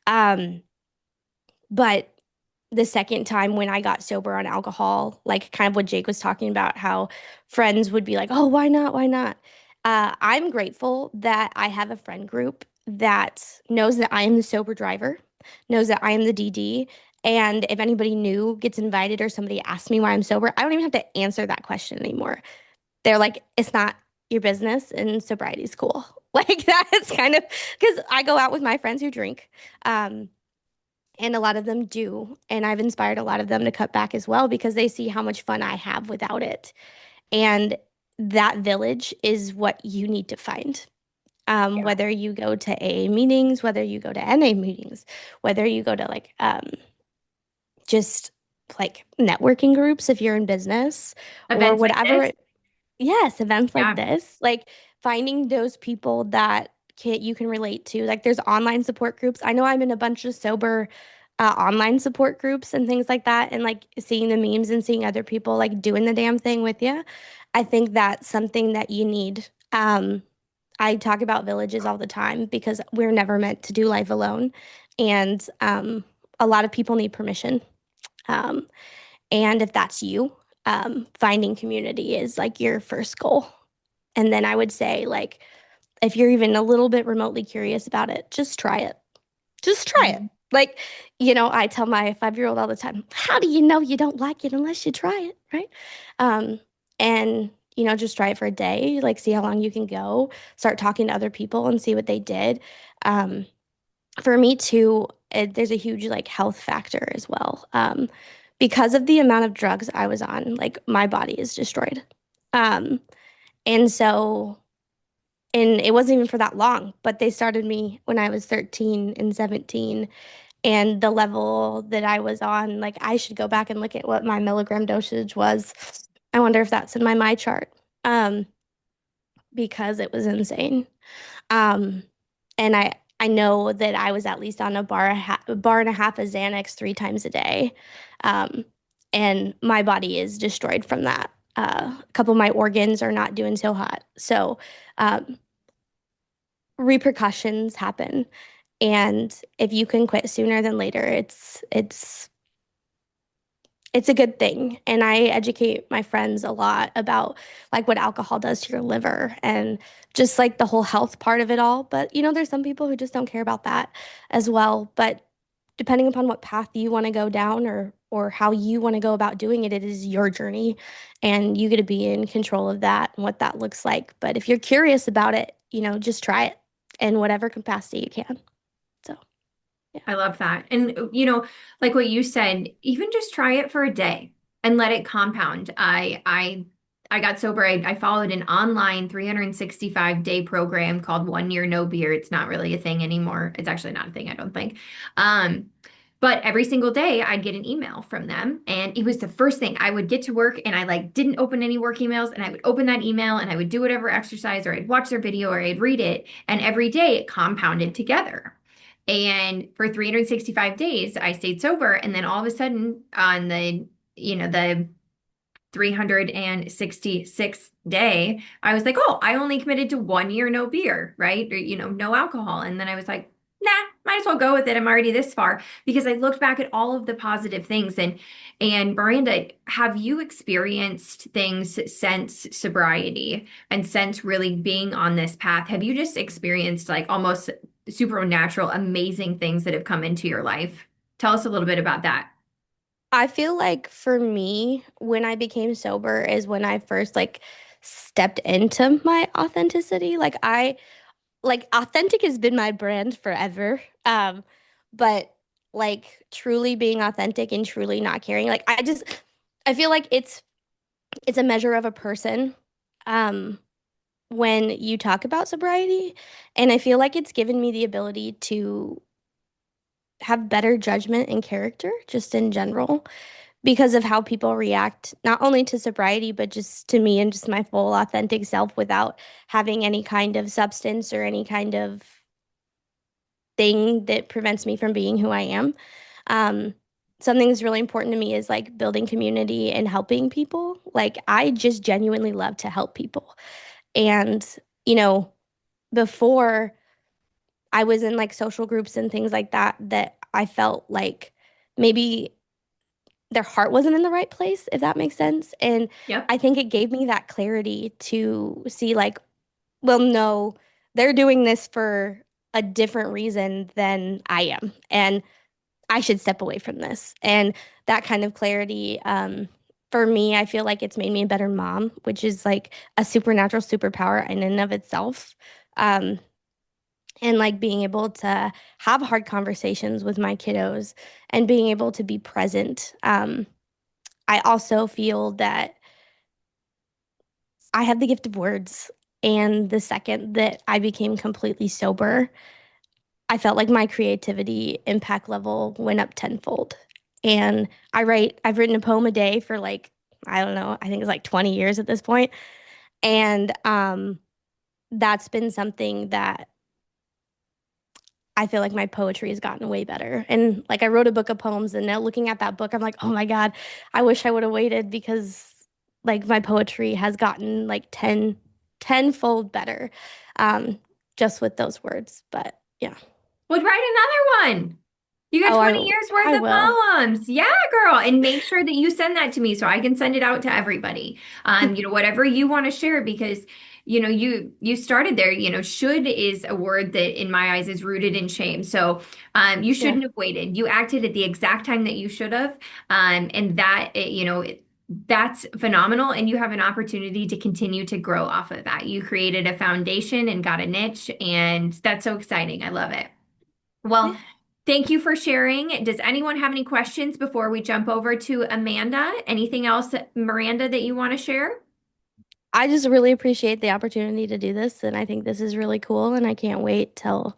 Speaker 3: Um, but the second time when I got sober on alcohol, like kind of what Jake was talking about, how friends would be like, oh, why not? Why not? I'm grateful that I have a friend group that knows that I am the sober driver, knows that I am the DD. And if anybody new gets invited or somebody asks me why I'm sober, I don't even have to answer that question anymore. They're like, it's not your business and sobriety's cool. Like that's kind of because I go out with my friends who drink. Um, and a lot of them do. And I've inspired a lot of them to cut back as well because they see how much fun I have without it. And that village is what you need to find.
Speaker 1: Yeah.
Speaker 3: Whether you go to AA meetings, whether you go to NA meetings, whether you go to just like networking groups if you're in business or
Speaker 1: Events like
Speaker 3: whatever.
Speaker 1: this.
Speaker 3: Yes, events like
Speaker 1: Yeah.
Speaker 3: this, like finding those people that you can relate to. Like there's online support groups. I know I'm in a bunch of sober online support groups and things like that, and like seeing the memes and seeing other people like doing the damn thing with you. I think that's something that you need. I talk about villages all the time because we're never meant to do life alone, and a lot of people need permission. Um, and if that's you, finding community is like your first goal. And then I would say, like, if you're even a little bit remotely curious about it, just try it. Just try it.
Speaker 1: Mhm.
Speaker 3: Like, I tell my 5-year-old all the time, how do you know you don't like it unless you try it, right? Um, and, just try it for a day, like, see how long you can go, start talking to other people and see what they did. Um, for me, too, there's a huge, like, health factor as well. Because of the amount of drugs I was on, like, my body is destroyed. Um, and so and it wasn't even for that long, but they started me when I was 13 and 17. And the level that I was on, like I should go back and look at what my milligram dosage was. I wonder if that's in my chart. Um, because it was insane. Um, and I know that I was at least on a bar and a half of Xanax 3 times a day. Um, and my body is destroyed from that. A couple of my organs are not doing so hot. So, um, repercussions happen. And if you can quit sooner than later, it's a good thing. And I educate my friends a lot about like what alcohol does to your liver and just like the whole health part of it all. But there's some people who just don't care about that as well. But depending upon what path you want to go down or how you want to go about doing it, it is your journey and you get to be in control of that and what that looks like. But if you're curious about it, just try it in whatever capacity you can. So, yeah.
Speaker 1: I love that. And, like what you said, even just try it for a day and let it compound. I got sober. I followed an online 365-day program called 1 Year No Beer. It's not really a thing anymore. It's actually not a thing, I don't think. Um, but every single day I'd get an email from them. And it was the first thing I would get to work and I like didn't open any work emails and I would open that email and I would do whatever exercise or I'd watch their video or I'd read it. And every day it compounded together. And for 365 days, I stayed sober. And then all of a sudden, on the 366th day, I was like, oh, I only committed to 1 year no beer, right? Or, no alcohol. And then I was like, nah, might as well go with it. I'm already this far because I looked back at all of the positive things. And Miranda, have you experienced things since sobriety and since really being on this path? Have you just experienced like almost supernatural, amazing things that have come into your life? Tell us a little bit about that.
Speaker 3: I feel like for me, when I became sober is when I first like stepped into my authenticity. Like authentic has been my brand forever. But like truly being authentic and truly not caring. Like I feel like it's a measure of a person. Um when you talk about sobriety, and I feel like it's given me the ability to have better judgment and character just in general because of how people react not only to sobriety but just to me and just my full authentic self without having any kind of substance or any kind of thing that prevents me from being who I am. Um, Something that's really important to me is like building community and helping people. Like I just genuinely love to help people. And, you know, before I was in like social groups and things like that, that I felt like maybe their heart wasn't in the right place, if that makes sense. And
Speaker 1: Yep.
Speaker 3: I think it gave me that clarity to see, like, well, no, they're doing this for a different reason than I am. And I should step away from this. And that kind of clarity, for me, I feel like it's made me a better mom, which is like a supernatural superpower in and of itself. Um, and like being able to have hard conversations with my kiddos and being able to be present. I also feel that I have the gift of words. And the second that I became completely sober, I felt like my creativity impact level went up tenfold. And I've written a poem a day for like, I don't know, I think it's like 20 years at this point. And that's been something that I feel like my poetry has gotten way better. And like I wrote a book of poems and now looking at that book, I'm like, oh my God, I wish I would have waited because like my poetry has gotten like tenfold better um, just with those words. But yeah.
Speaker 1: Well, write another one. You got
Speaker 3: Oh,
Speaker 1: 20 years worth
Speaker 3: I
Speaker 1: of
Speaker 3: will.
Speaker 1: poems. Yeah, girl. And make sure that you send that to me so I can send it out to everybody. Whatever you want to share because you started there, should is a word that in my eyes is rooted in shame. So you
Speaker 3: Yeah.
Speaker 1: shouldn't have waited. You acted at the exact time that you should have. And that that's phenomenal. And you have an opportunity to continue to grow off of that. You created a foundation and got a niche, and that's so exciting. I love it. Well,
Speaker 3: Yeah.
Speaker 1: thank you for sharing. Does anyone have any questions before we jump over to Amanda? Anything else, Miranda, that you want to share?
Speaker 3: I just really appreciate the opportunity to do this, and I think this is really cool, and I can't wait till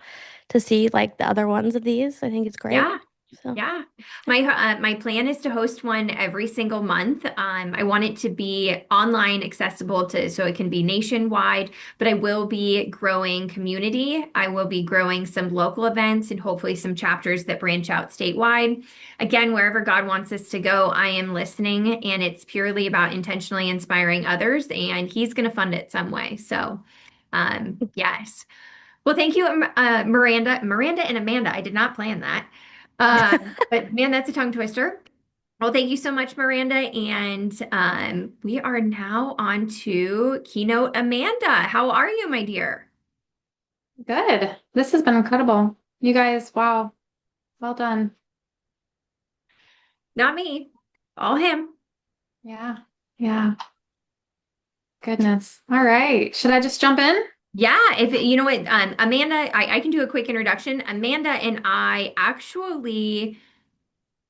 Speaker 3: to see like the other ones of these. I think it's great.
Speaker 1: Yeah.
Speaker 3: So,
Speaker 1: Yeah.
Speaker 3: yeah.
Speaker 1: My plan is to host one every single month. I want it to be online accessible to so it can be nationwide, but I will be growing community. I will be growing some local events and hopefully some chapters that branch out statewide. Again, wherever God wants us to go, I am listening, and it's purely about intentionally inspiring others, and He's going to fund it some way. So, yes. Well, thank you, Miranda and Amanda. I did not plan that. But man, that's a tongue twister. Well, thank you so much, Miranda. And we are now on to Keynote Amanda. How are you, my dear?
Speaker 4: Good. This has been incredible. You guys, wow. Well done.
Speaker 1: Not me, all him.
Speaker 4: Yeah. Yeah. Goodness. All right. Should I just jump in?
Speaker 1: Yeah, if you know what, Amanda, I can do a quick introduction. Amanda and I actually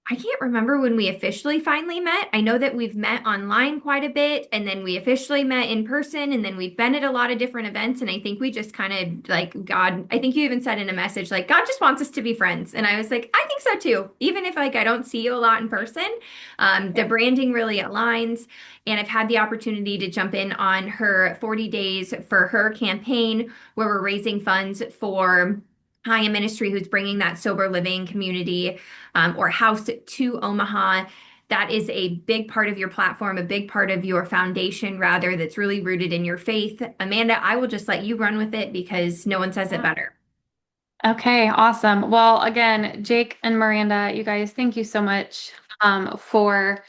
Speaker 1: I can't remember when we officially finally met. I know that we've met online quite a bit, and then we officially met in person, and then we've been at a lot of different events. And I think we just kind of like God, I think you even said in a message, like, God just wants us to be friends. And I was like, I think so too. Even if like I don't see you a lot in person, the
Speaker 4: Yeah.
Speaker 1: branding really aligns. And I've had the opportunity to jump in on her 40 days for her campaign where we're raising funds for High Ministry, who's bringing that sober living community or house to Omaha. That is a big part of your platform, a big part of your foundation, rather, that's really rooted in your faith. Amanda, I will just let you run with it because no one says it
Speaker 4: Yeah.
Speaker 1: better.
Speaker 4: Okay, awesome. Well, again, Jake and Miranda, you guys, thank you so much for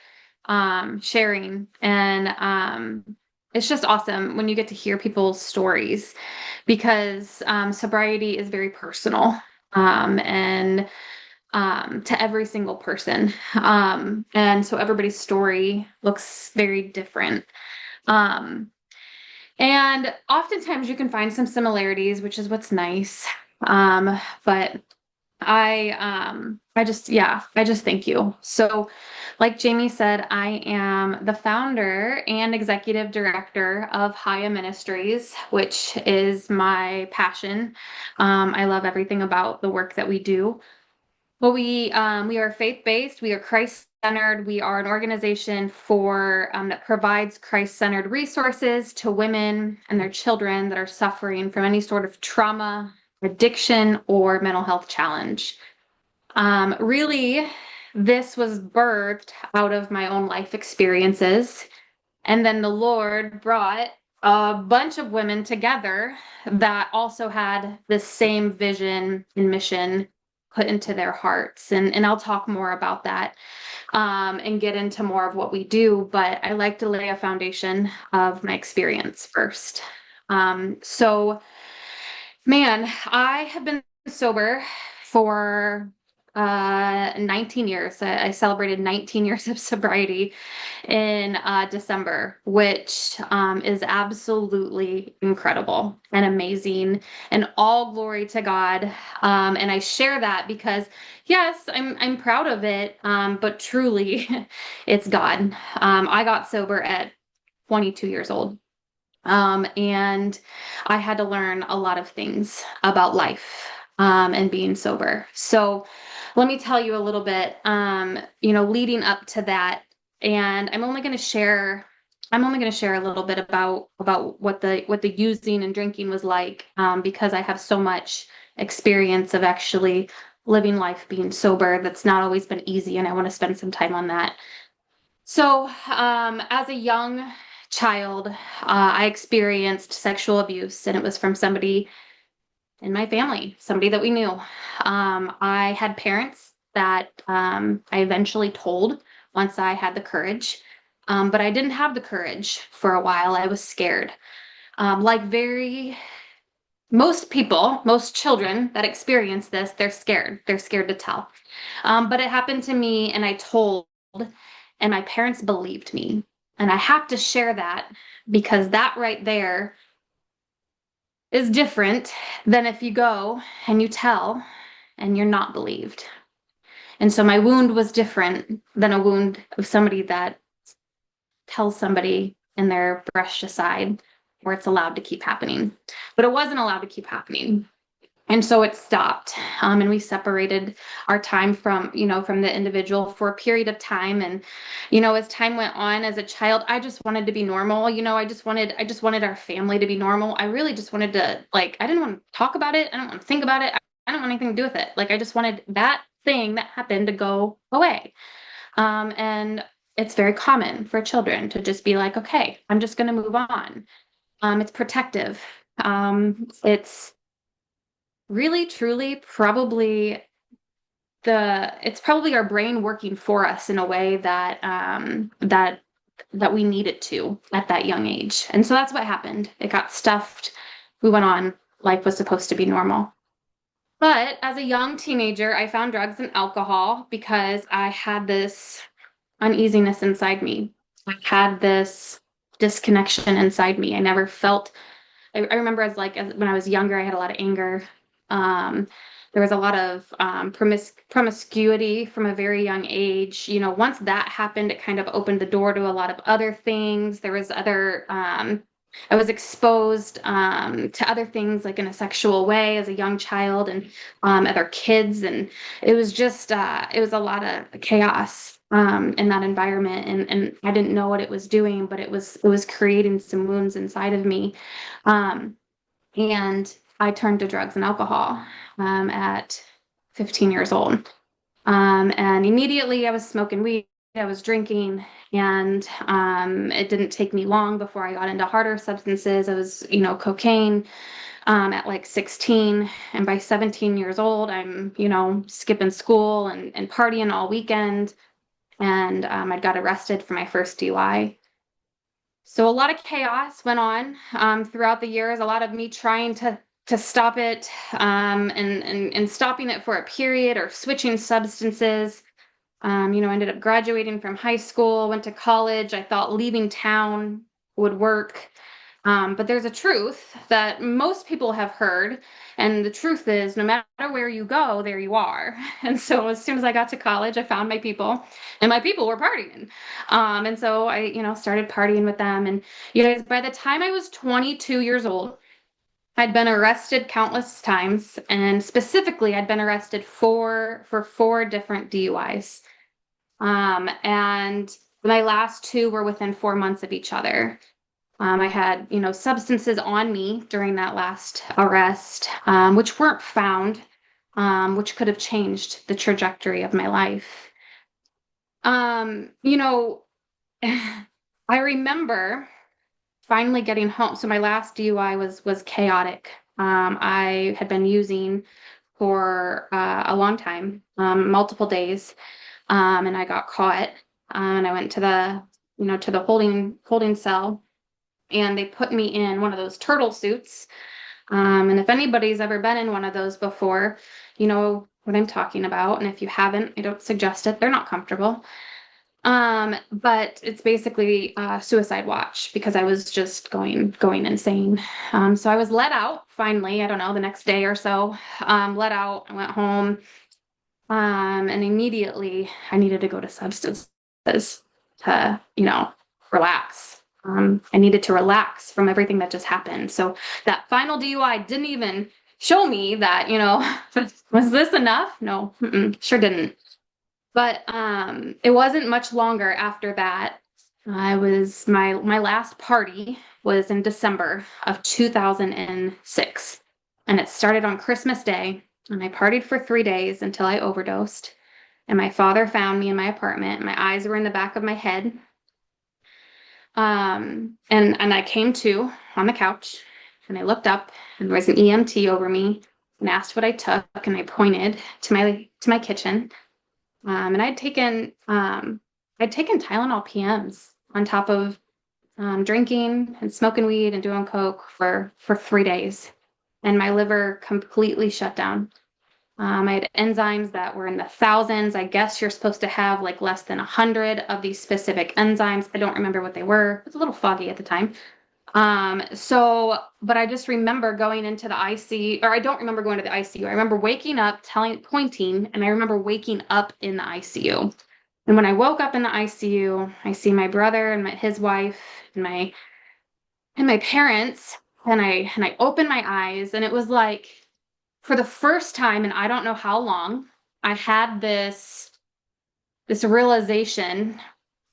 Speaker 4: sharing. And it's just awesome when you get to hear people's stories because sobriety is very personal. And to every single person. And so everybody's story looks very different. Um, and oftentimes you can find some similarities, which is what's nice. But I just thank you. So, like Jamie said, I am the founder and executive director of Haya Ministries, which is my passion. I love everything about the work that we do. Well, we are faith-based, we are Christ-centered, we are an organization for that provides Christ-centered resources to women and their children that are suffering from any sort of trauma, addiction, or mental health challenge. Really, this was birthed out of my own life experiences. And then the Lord brought a bunch of women together that also had the same vision and mission put into their hearts. And I'll talk more about that and get into more of what we do. But I like to lay a foundation of my experience first. So, man, I have been sober for 19 years. I celebrated 19 years of sobriety in December, which is absolutely incredible and amazing, and all glory to God. And I share that because, yes, I'm proud of it, but truly, it's God. I got sober at 22 years old. And I had to learn a lot of things about life and being sober. So let me tell you a little bit, leading up to that. And I'm only going to share a little bit about what the using and drinking was like, because I have so much experience of actually living life being sober. That's not always been easy, and I want to spend some time on that. So, as a young child, I experienced sexual abuse, and it was from somebody in my family, somebody that we knew. I had parents that I eventually told once I had the courage, but I didn't have the courage for a while. I was scared. Most people, most children that experience this, they're scared. They're scared to tell. But it happened to me, and I told, and my parents believed me. And I have to share that because that right there is different than if you go and you tell and you're not believed. And so my wound was different than a wound of somebody that tells somebody and they're brushed aside, or it's allowed to keep happening. But it wasn't allowed to keep happening. And so it stopped, and we separated our time from the individual for a period of time. And, as time went on as a child, I just wanted to be normal. I just wanted our family to be normal. I really just wanted to, I didn't want to talk about it. I don't want to think about it. I don't want anything to do with it. I just wanted that thing that happened to go away. And it's very common for children to just be like, okay, I'm just going to move on. It's protective. It's really, truly, it's probably our brain working for us in a way that we need it to at that young age. And so that's what happened. It got stuffed. We went on. Life was supposed to be normal. But as a young teenager, I found drugs and alcohol because I had this uneasiness inside me. I had this disconnection inside me. I never felt. I remember as when I was younger, I had a lot of anger. There was a lot of promiscuity from a very young age. Once that happened, it kind of opened the door to a lot of other things. There was I was exposed to other things like in a sexual way as a young child, and other kids, and it was just it was a lot of chaos in that environment, and I didn't know what it was doing, but it was creating some wounds inside of me. And I turned to drugs and alcohol at 15 years old. And immediately I was smoking weed, I was drinking, and it didn't take me long before I got into harder substances. I was, cocaine at 16. And by 17 years old, I'm, skipping school and partying all weekend. And I got arrested for my first DUI. So a lot of chaos went on throughout the years, a lot of me trying to stop it, and stopping it for a period or switching substances. I ended up graduating from high school, went to college. I thought leaving town would work. But there's a truth that most people have heard, and the truth is no matter where you go, there you are. And so as soon as I got to college, I found my people, and my people were partying. And so I, started partying with them. And you guys, by the time I was 22 years old, I'd been arrested countless times, and specifically I'd been arrested for 4 different DUIs. And my last 2 were within 4 months of each other. I had, substances on me during that last arrest, which weren't found, which could have changed the trajectory of my life. You know, I remember finally getting home. So my last DUI was chaotic. I had been using for a long time, multiple days, and I got caught. And I went to the holding cell, and they put me in one of those turtle suits. And if anybody's ever been in one of those before, you know what I'm talking about. And if you haven't, I don't suggest it. They're not comfortable. But it's basically a suicide watch because I was just going insane. So I was let out finally, I don't know, the next day or so, let out. I went home, and immediately I needed to go to substances to, relax. I needed to relax from everything that just happened. So that final DUI didn't even show me that, was this enough? No, sure didn't. But it wasn't much longer after that. My last party was in December of 2006, and it started on Christmas Day, and I partied for 3 days until I overdosed. And my father found me in my apartment. My eyes were in the back of my head. And I came to on the couch, and I looked up, and there was an EMT over me and asked what I took, and I pointed to my kitchen. And I'd taken Tylenol PMs on top of drinking and smoking weed and doing coke for 3 days, and my liver completely shut down. I had enzymes that were in the thousands. I guess you're supposed to have like less than 100 of these specific enzymes. I don't remember what they were. It was a little foggy at the time. But I just remember going into the ICU, or I don't remember going to the ICU. I remember waking up, pointing, and I remember waking up in the ICU. And when I woke up in the ICU, I see my brother and his wife and my parents, and I opened my eyes, and it was like, for the first time in I don't know how long, I had this realization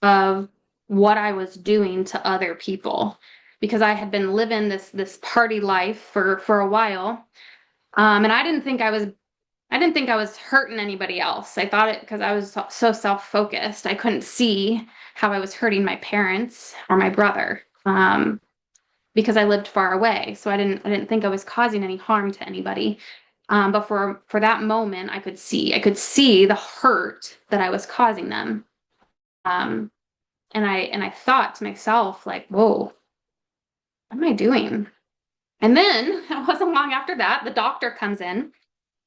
Speaker 4: of what I was doing to other people, because I had been living this party life for a while, and I didn't think I was hurting anybody else. I thought it because I was so self-focused. I couldn't see how I was hurting my parents or my brother, because I lived far away. So I didn't think I was causing any harm to anybody. But for that moment, I could see the hurt that I was causing them. And I thought to myself, like, whoa, what am I doing? And then it wasn't long after that, the doctor comes in,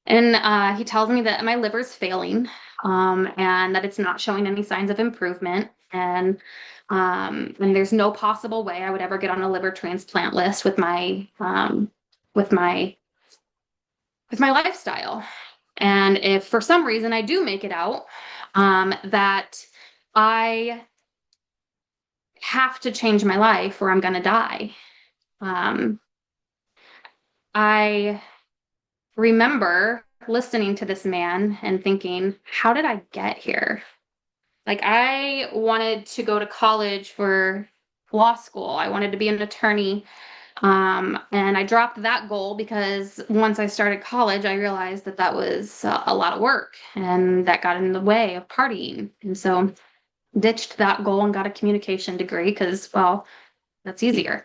Speaker 4: and he tells me that my liver's failing, and that it's not showing any signs of improvement. And there's no possible way I would ever get on a liver transplant list with my lifestyle. And if for some reason I do make it out, that I have to change my life or I'm going to die. I remember listening to this man and thinking, how did I get here? Like, I wanted to go to college for law school. I wanted to be an attorney. And I dropped that goal because once I started college, I realized that was a lot of work, and that got in the way of partying. And so ditched that goal and got a communication degree because, well, that's easier.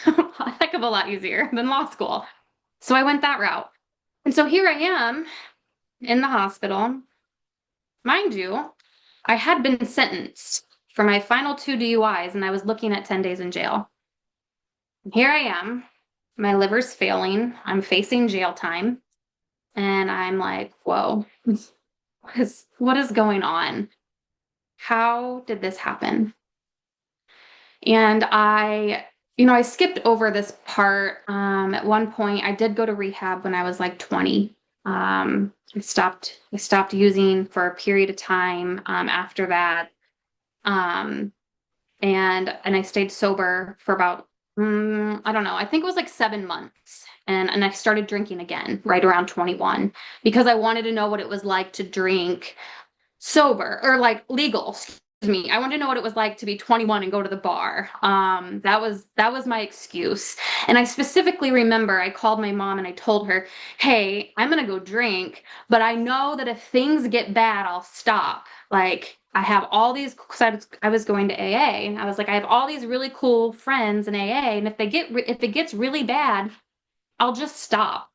Speaker 4: A heck of a lot easier than law school. So I went that route. And so here I am in the hospital. Mind you, I had been sentenced for my final 2 DUIs, and I was looking at 10 days in jail. And here I am. My liver's failing. I'm facing jail time. And I'm like, whoa, what is going on? How did this happen? And I I skipped over this part. At one point, I did go to rehab when I was like 20. I stopped using for a period of time after that. Um, and I stayed sober for about, I don't know, I think it was like 7 months. And I started drinking again right around 21 because I wanted to know what it was like to drink sober or like legal. Excuse me. I wanted to know what it was like to be 21 and go to the bar. That was my excuse. And I specifically remember I called my mom and I told her, "Hey, I'm gonna go drink, but I know that if things get bad, I'll stop. Like I have all these, because I was going to AA, and I was like, I have all these really cool friends in AA, and if it gets really bad, I'll just stop."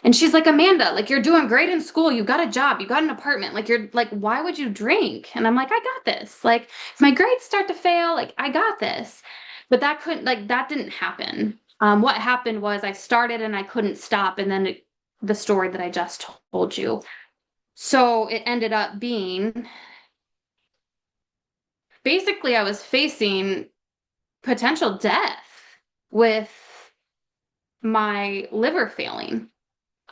Speaker 4: And she's like, "Amanda, like you're doing great in school. You got a job, you got an apartment. Like you're like, why would you drink?" And I'm like, "I got this. Like if my grades start to fail, like I got this." But that didn't happen. What happened was I started and I couldn't stop. And then the story that I just told you. So it ended up being basically I was facing potential death with my liver failing.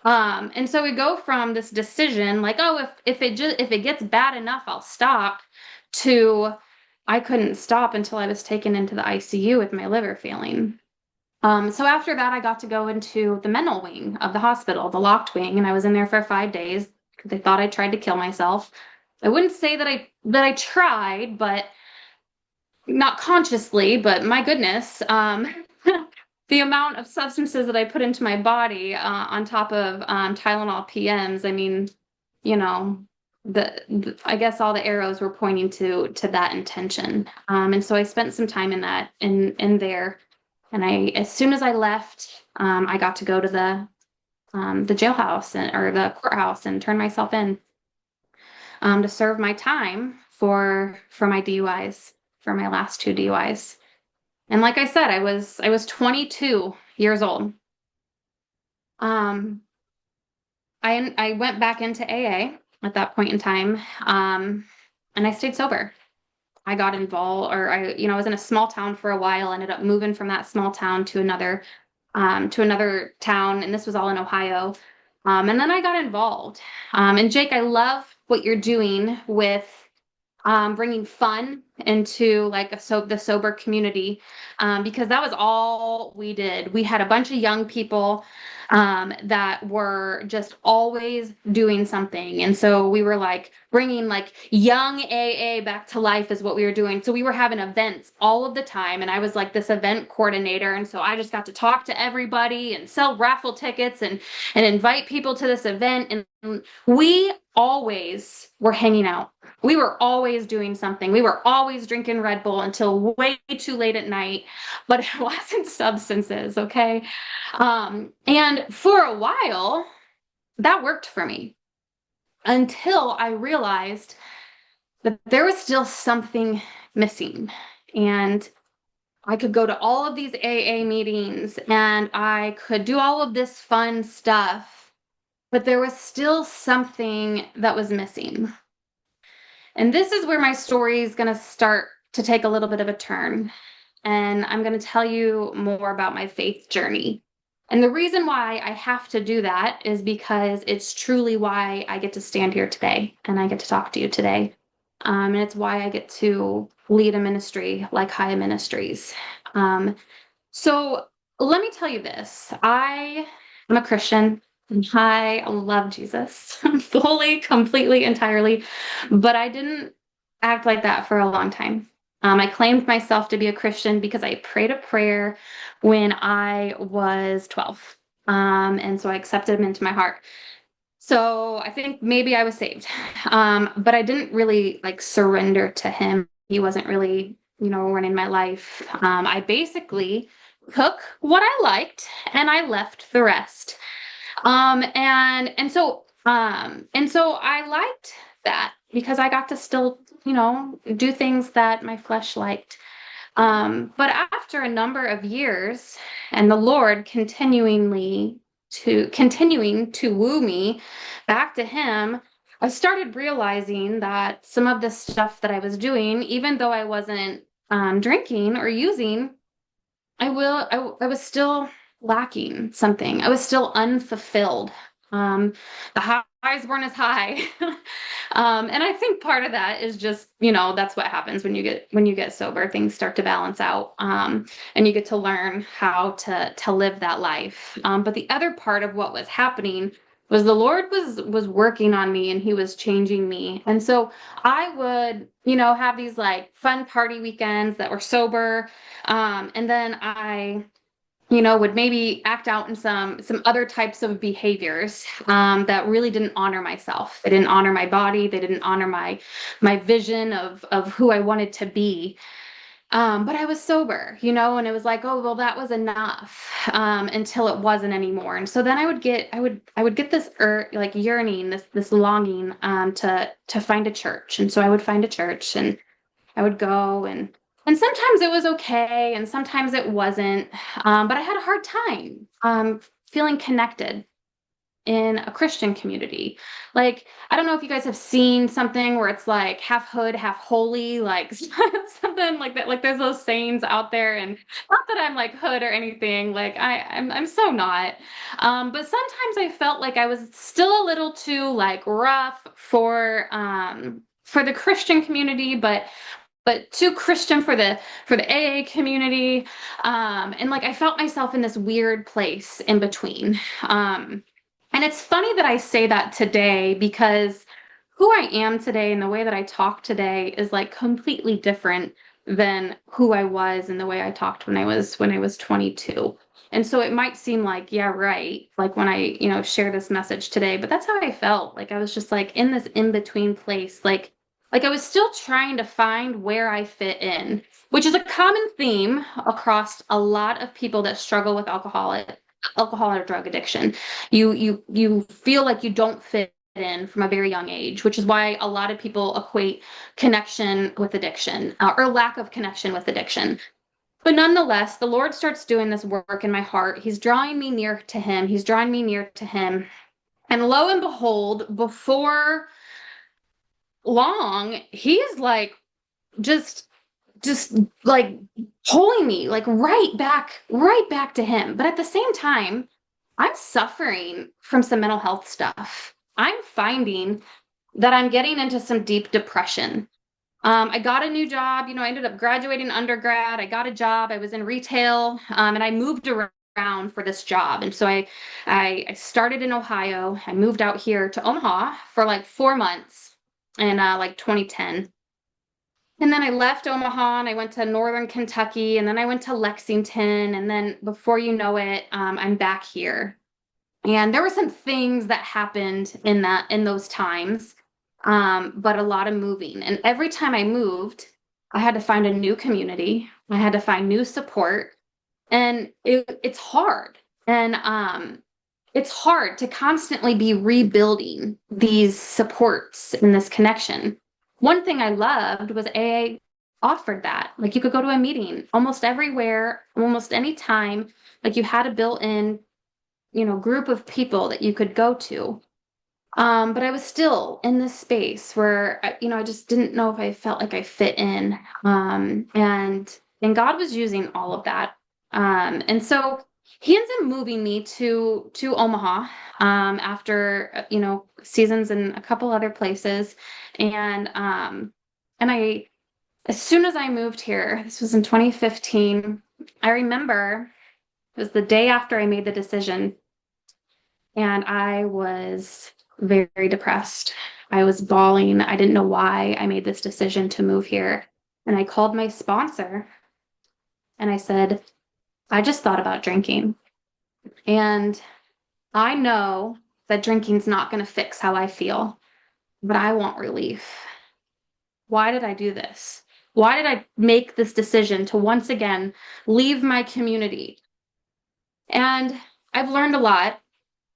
Speaker 4: And so we go from this decision, like, oh, if it gets bad enough, I'll stop, to I couldn't stop until I was taken into the ICU with my liver failing. So after that, I got to go into the mental wing of the hospital, the locked wing, and I was in there for 5 days. They thought I tried to kill myself. I wouldn't say that I tried, but not consciously, but my goodness, the amount of substances that I put into my body on top of Tylenol PMs, I mean, you know, I guess all the arrows were pointing to that intention. And so I spent some time in there, and as soon as I left, I got to go to the jailhouse or the courthouse and turn myself in to serve my time for my DUIs, for my last 2 DUIs. And like I said, I was 22 years old. I went back into AA at that point in time, and I stayed sober. I got involved, or I was in a small town for a while. Ended up moving from that small town to another town, and this was all in Ohio. And then I got involved. And Jake, I love what you're doing with bringing fun into like the sober community, because that was all we did. We had a bunch of young people that were just always doing something. And so we were like bringing like young AA back to life is what we were doing. So we were having events all of the time. And I was like this event coordinator. And so I just got to talk to everybody and sell raffle tickets and invite people to this event. And we always were hanging out. We were always doing something. We were always drinking Red Bull until way too late at night, but it wasn't substances, okay? And for a while, that worked for me until I realized that there was still something missing. And I could go to all of these AA meetings and I could do all of this fun stuff, but there was still something that was missing. And this is where my story is going to start to take a little bit of a turn. And I'm going to tell you more about my faith journey. And the reason why I have to do that is because it's truly why I get to stand here today and I get to talk to you today. And it's why I get to lead a ministry like Haya Ministries. So let me tell you this. I am a Christian. I love Jesus fully, completely, entirely, but I didn't act like that for a long time. I claimed myself to be a Christian because I prayed a prayer when I was 12. And so I accepted him into my heart. So I think maybe I was saved. But I didn't really like surrender to him. He wasn't really, running my life. I basically took what I liked and I left the rest. And so I liked that because I got to still, do things that my flesh liked. But after a number of years and the Lord continuing to woo me back to him, I started realizing that some of the stuff that I was doing, even though I wasn't drinking or using, I was still lacking something. I was still unfulfilled. The highs weren't as high. And I think part of that is just, that's what happens when you get sober. Things start to balance out. And you get to learn how to live that life. But the other part of what was happening was the Lord was working on me, and he was changing me. And so I would, have these like fun party weekends that were sober. And then I, would maybe act out in some other types of behaviors that really didn't honor myself. They didn't honor my body. They didn't honor my vision of who I wanted to be. But I was sober, and it was like, oh, well, that was enough, until it wasn't anymore. And so then I would get this like yearning, this longing, to find a church. And so I would find a church, and I would go, and sometimes it was okay, and sometimes it wasn't. But I had a hard time, feeling connected in a Christian community. Like, I don't know if you guys have seen something where it's like half hood, half holy, like something like that. Like there's those sayings out there, and not that I'm like hood or anything. Like I'm so not. But sometimes I felt like I was still a little too like rough for the Christian community, but too Christian for the AA community. And like I felt myself in this weird place in between. And it's funny that I say that today, because who I am today and the way that I talk today is like completely different than who I was and the way I talked when I was 22. And so it might seem like, yeah, right, like when I, share this message today, but that's how I felt. Like I was just like in this in-between place, like I was still trying to find where I fit in, which is a common theme across a lot of people that struggle with alcohol or drug addiction. You feel like you don't fit in from a very young age, which is why a lot of people equate connection with addiction, or lack of connection with addiction. But nonetheless, the Lord starts doing this work in my heart. He's drawing me near to him. He's drawing me near to him. And lo and behold, before long, he's like just like pulling me like right back to him. But at the same time, I'm suffering from some mental health stuff. I'm finding that I'm getting into some deep depression. I got a new job. I ended up graduating undergrad. I got a job. I was in retail, and I moved around for this job. And so I started in Ohio. I moved out here to Omaha for like 4 months in like 2010. And then I left Omaha and I went to Northern Kentucky, and then I went to Lexington. And then before you know it, I'm back here. And there were some things that happened in those times, but a lot of moving. And every time I moved, I had to find a new community. I had to find new support, and it's hard. And it's hard to constantly be rebuilding these supports and this connection. One thing I loved was AA offered that. Like you could go to a meeting almost everywhere, almost any time. Like you had a built-in, group of people that you could go to. But I was still in this space where, I just didn't know if I felt like I fit in. And God was using all of that. And so he ends up moving me to Omaha, after, seasons in a couple other places. And as soon as I moved here, this was in 2015, I remember it was the day after I made the decision, and I was very, very depressed. I was bawling. I didn't know why I made this decision to move here. And I called my sponsor and I said, I just thought about drinking. And I know that drinking's not going to fix how I feel, but I want relief. Why did I do this? Why did I make this decision to once again leave my community? And I've learned a lot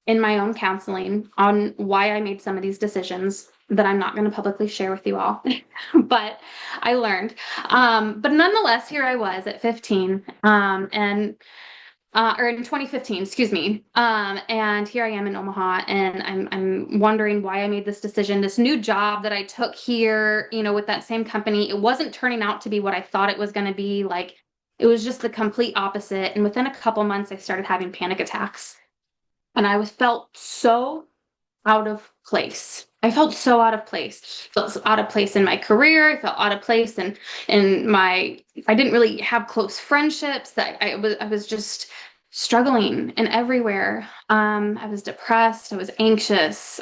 Speaker 4: in my own counseling on why I made some of these decisions that I'm not going to publicly share with you all, but I learned. But nonetheless, here I was at 15, or in 2015, excuse me. And here I am in Omaha, and I'm wondering why I made this decision. This new job that I took here, with that same company, it wasn't turning out to be what I thought it was going to be. Like It was just the complete opposite. And within a couple months, I started having panic attacks. And I felt so out of place. I felt so out of place. I felt out of place in my career. I felt out of place in my, I didn't really have close friendships. That I was just struggling and everywhere. I was depressed. I was anxious.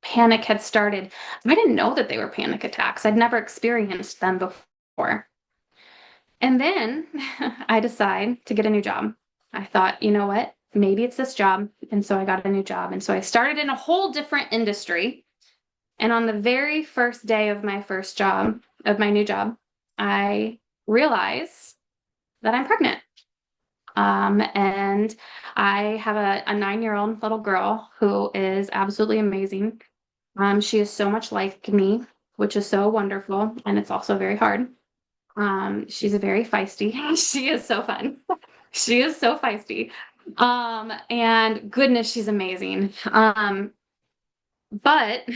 Speaker 4: Panic had started. I didn't know that they were panic attacks. I'd never experienced them before. And then I decide to get a new job. I thought, you know what? Maybe it's this job. And so I got a new job. And so I started in a whole different industry. And on the very first day of my first job, of my new job, I realized that I'm pregnant. And I have a 9-year-old little girl who is absolutely amazing. She is so much like me, which is so wonderful. And it's also very hard. She's a very feisty. She is so fun. She is so feisty. And goodness, she's amazing. But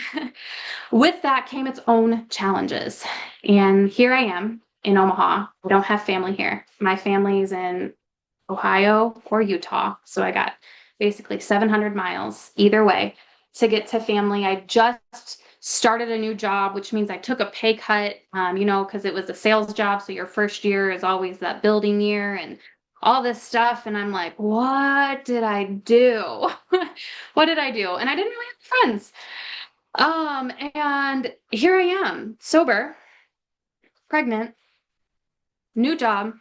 Speaker 4: with that came its own challenges. And here I am in Omaha. I don't have family here. My family's in Ohio or Utah. So I got basically 700 miles either way to get to family. I just started a new job, which means I took a pay cut, because it was a sales job. So your first year is always that building year and all this stuff. And I'm like, what did I do? What did I do? And I didn't really have friends. And here I am, sober, pregnant, new job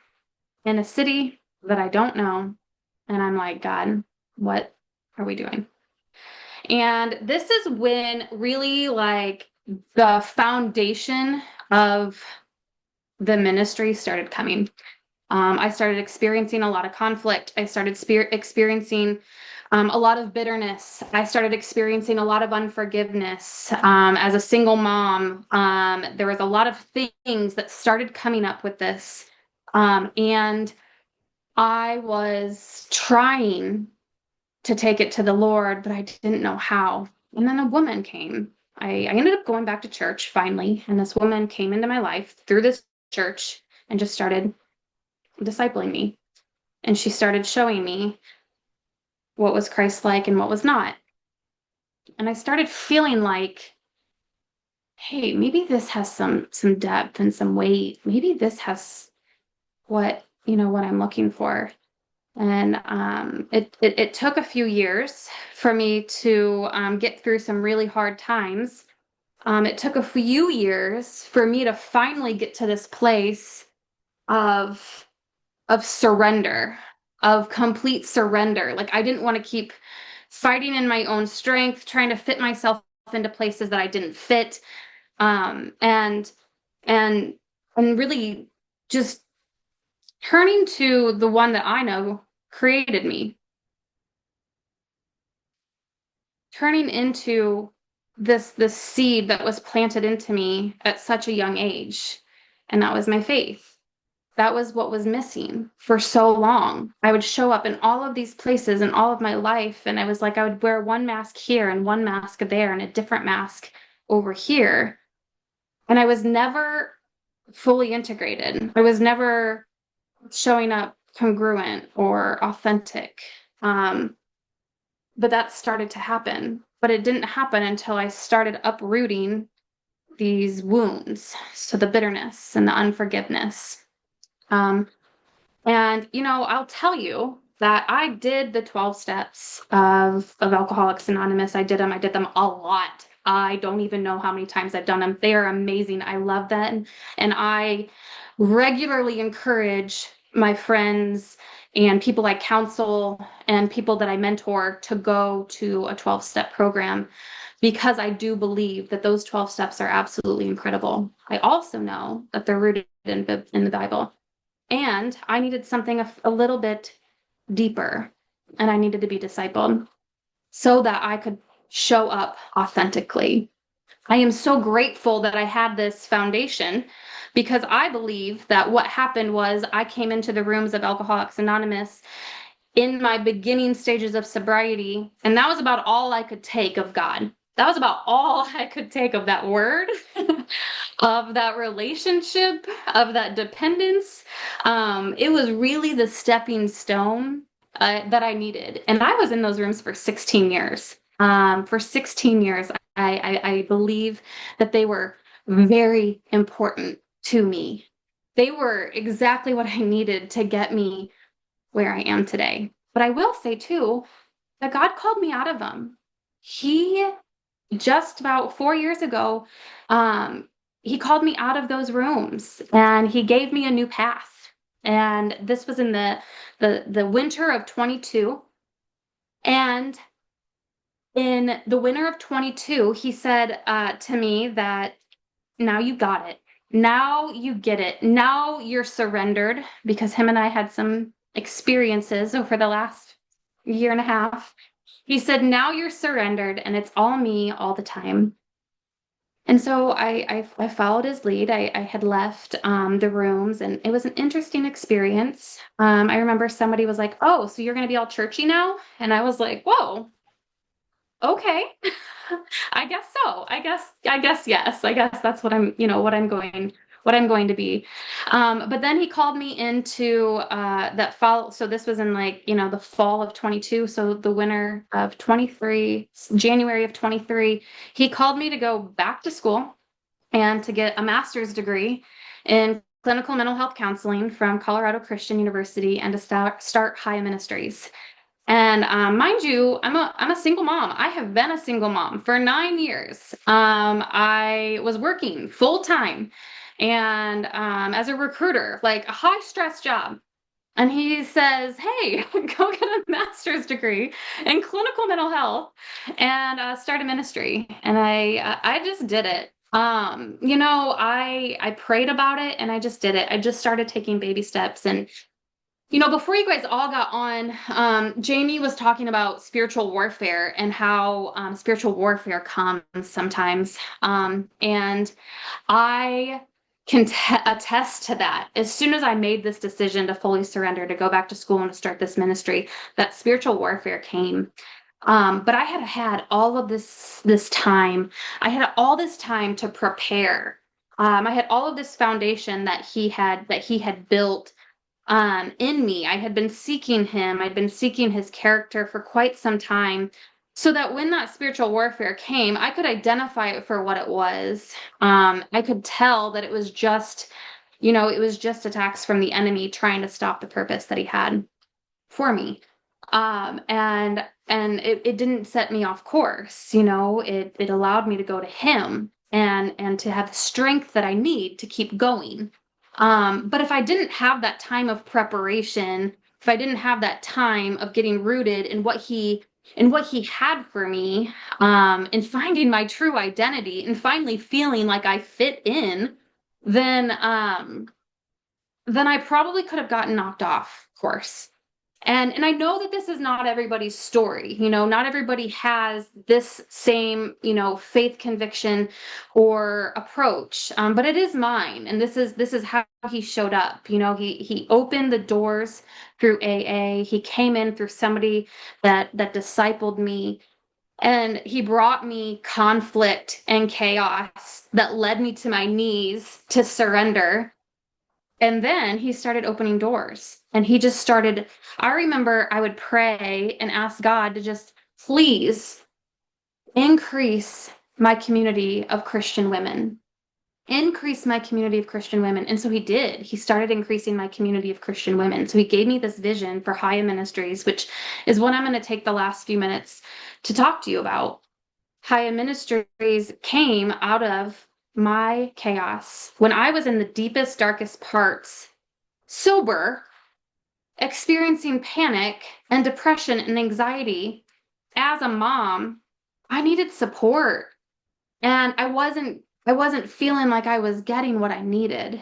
Speaker 4: in a city that I don't know. And I'm like, God, what are we doing? And this is when really like the foundation of the ministry started coming. I started experiencing a lot of conflict. I started experiencing a lot of bitterness. I started experiencing a lot of unforgiveness. As a single mom, there was a lot of things that started coming up with this. And I was trying to take it to the Lord, but I didn't know how. And then a woman came. I ended up going back to church finally, and this woman came into my life through this church and just started discipling me. And she started showing me what was Christ-like and what was not. And I started feeling like, hey, maybe this has some depth and some weight. Maybe this has what I'm looking for. And it took a few years for me to get through some really hard times. It took a few years for me to finally get to this place of surrender, of complete surrender. Like I didn't want to keep fighting in my own strength, trying to fit myself into places that I didn't fit, and really just turning to the one that I know created me, turning into this seed that was planted into me at such a young age, and that was my faith. That was what was missing for so long. I would show up in all of these places in all of my life, and I was like, I would wear one mask here and one mask there and a different mask over here. And I was never fully integrated. I was never showing up congruent or authentic. But that started to happen. But it didn't happen until I started uprooting these wounds. So the bitterness and the unforgiveness. And, I'll tell you that I did the 12 steps of Alcoholics Anonymous. I did them a lot. I don't even know how many times I've done them. They are amazing. I love them. And I regularly encourage my friends and people I counsel and people that I mentor to go to a 12-step program, because I do believe that those 12 steps are absolutely incredible. I also know that they're rooted in the Bible. And I needed something a little bit deeper, and I needed to be discipled so that I could show up authentically. I am so grateful that I had this foundation, because I believe that what happened was I came into the rooms of Alcoholics Anonymous in my beginning stages of sobriety, and that was about all I could take of God. That was about all I could take of that word, of that relationship, of that dependence. It was really the stepping stone that I needed. And I was in those rooms for 16 years. For 16 years, I believe that they were very important to me. They were exactly what I needed to get me where I am today. But I will say too, that God called me out of them. He just about 4 years ago, he called me out of those rooms and he gave me a new path. And this was in the winter of 22. And in the winter of 22, he said to me that now you got it. Now you get it. Now you're surrendered, because him and I had some experiences over the last year and a half. He said, now you're surrendered and it's all me all the time. And so I followed his lead. I had left the rooms, and it was an interesting experience. I remember somebody was like, "Oh, so you're going to be all churchy now?" And I was like, "Whoa, okay, I guess so. I guess yes. I guess that's what I'm going to be." But then he called me into that fall. So this was in like, the fall of 22. So the winter of 23, January of 23, he called me to go back to school and to get a master's degree in clinical mental health counseling from Colorado Christian University, and to start High Ministries. And mind you, I'm a single mom. I have been a single mom for 9 years. I was working full time and as a recruiter, like a high stress job. And he says, "Hey, go get a master's degree in clinical mental health and start a ministry." And I just did it. I prayed about it and I just did it. I just started taking baby steps. And before you guys all got on, Jamie was talking about spiritual warfare and how spiritual warfare comes sometimes. And I can attest to that. As soon as I made this decision to fully surrender, to go back to school and to start this ministry, that spiritual warfare came. But I had all of this time. I had all this time to prepare. I had all of this foundation that he had built in me. I had been seeking him. I'd been seeking his character for quite some time, so that when that spiritual warfare came, I could identify it for what it was. I could tell that it was just attacks from the enemy trying to stop the purpose that he had for me. And it didn't set me off course. It allowed me to go to him and to have the strength that I need to keep going. But if I didn't have that time of preparation, if I didn't have that time of getting rooted in what he had for me, in finding my true identity and finally feeling like I fit in, then I probably could have gotten knocked off course. And I know that this is not everybody's story. Not everybody has this same, faith conviction or approach. But it is mine. And this is how he showed up. He opened the doors through AA. He came in through somebody that discipled me. And he brought me conflict and chaos that led me to my knees to surrender. And then he started opening doors, and he just started. I remember I would pray and ask God to just please increase my community of Christian women. Increase my community of Christian women. And so he did. He started increasing my community of Christian women. So he gave me this vision for High Ministries, which is what I'm going to take the last few minutes to talk to you about. High Ministries came out of my chaos when I was in the deepest, darkest parts, sober, experiencing panic and depression and anxiety. As a mom, I needed support, and I wasn't feeling like I was getting what I needed,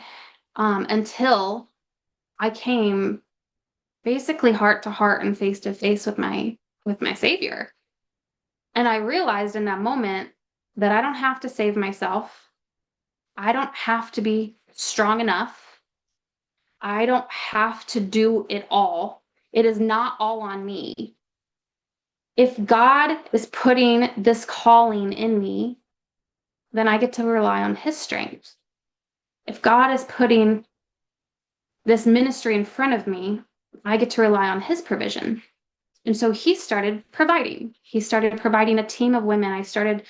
Speaker 4: until I came basically heart to heart and face to face with my Savior. And I realized in that moment that I don't have to save myself. I don't have to be strong enough. I don't have to do it all. It is not all on me. if God is putting this calling in me, then I get to rely on his strength. If God is putting this ministry in front of me, I get to rely on his provision. And so he started providing. He started providing a team of women. I started